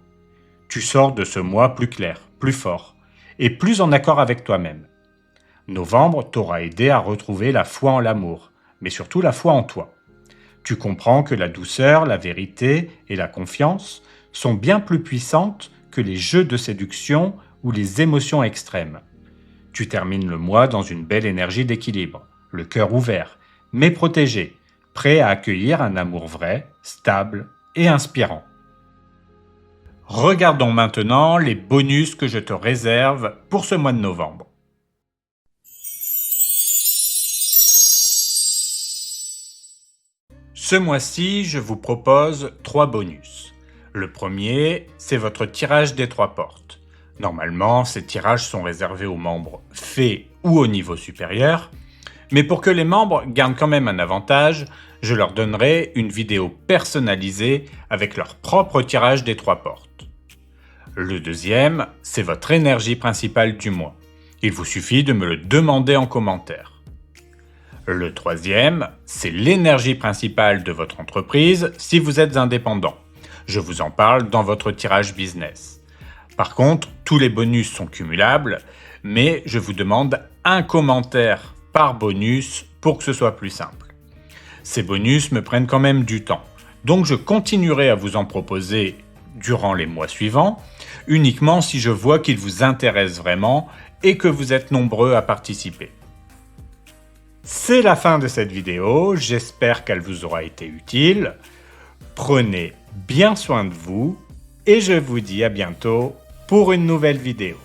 Tu sors de ce mois plus clair, plus fort et plus en accord avec toi-même. Novembre t'aura aidé à retrouver la foi en l'amour, mais surtout la foi en toi. Tu comprends que la douceur, la vérité et la confiance sont bien plus puissantes que les jeux de séduction ou les émotions extrêmes. Tu termines le mois dans une belle énergie d'équilibre, le cœur ouvert, mais protégé, prêt à accueillir un amour vrai, stable et inspirant. Regardons maintenant les bonus que je te réserve pour ce mois de novembre. Ce mois-ci, je vous propose 3 bonus. Le premier, c'est votre tirage des 3 portes. Normalement, ces tirages sont réservés aux membres fées ou au niveau supérieur, mais pour que les membres gardent quand même un avantage, je leur donnerai une vidéo personnalisée avec leur propre tirage des 3 portes. Le deuxième, c'est votre énergie principale du mois. Il vous suffit de me le demander en commentaire. Le troisième, c'est l'énergie principale de votre entreprise si vous êtes indépendant. Je vous en parle dans votre tirage business. Par contre, tous les bonus sont cumulables, mais je vous demande un commentaire par bonus pour que ce soit plus simple. Ces bonus me prennent quand même du temps, donc je continuerai à vous en proposer durant les mois suivants, uniquement si je vois qu'ils vous intéressent vraiment et que vous êtes nombreux à participer. C'est la fin de cette vidéo, j'espère qu'elle vous aura été utile. Prenez bien soin de vous et je vous dis à bientôt pour une nouvelle vidéo.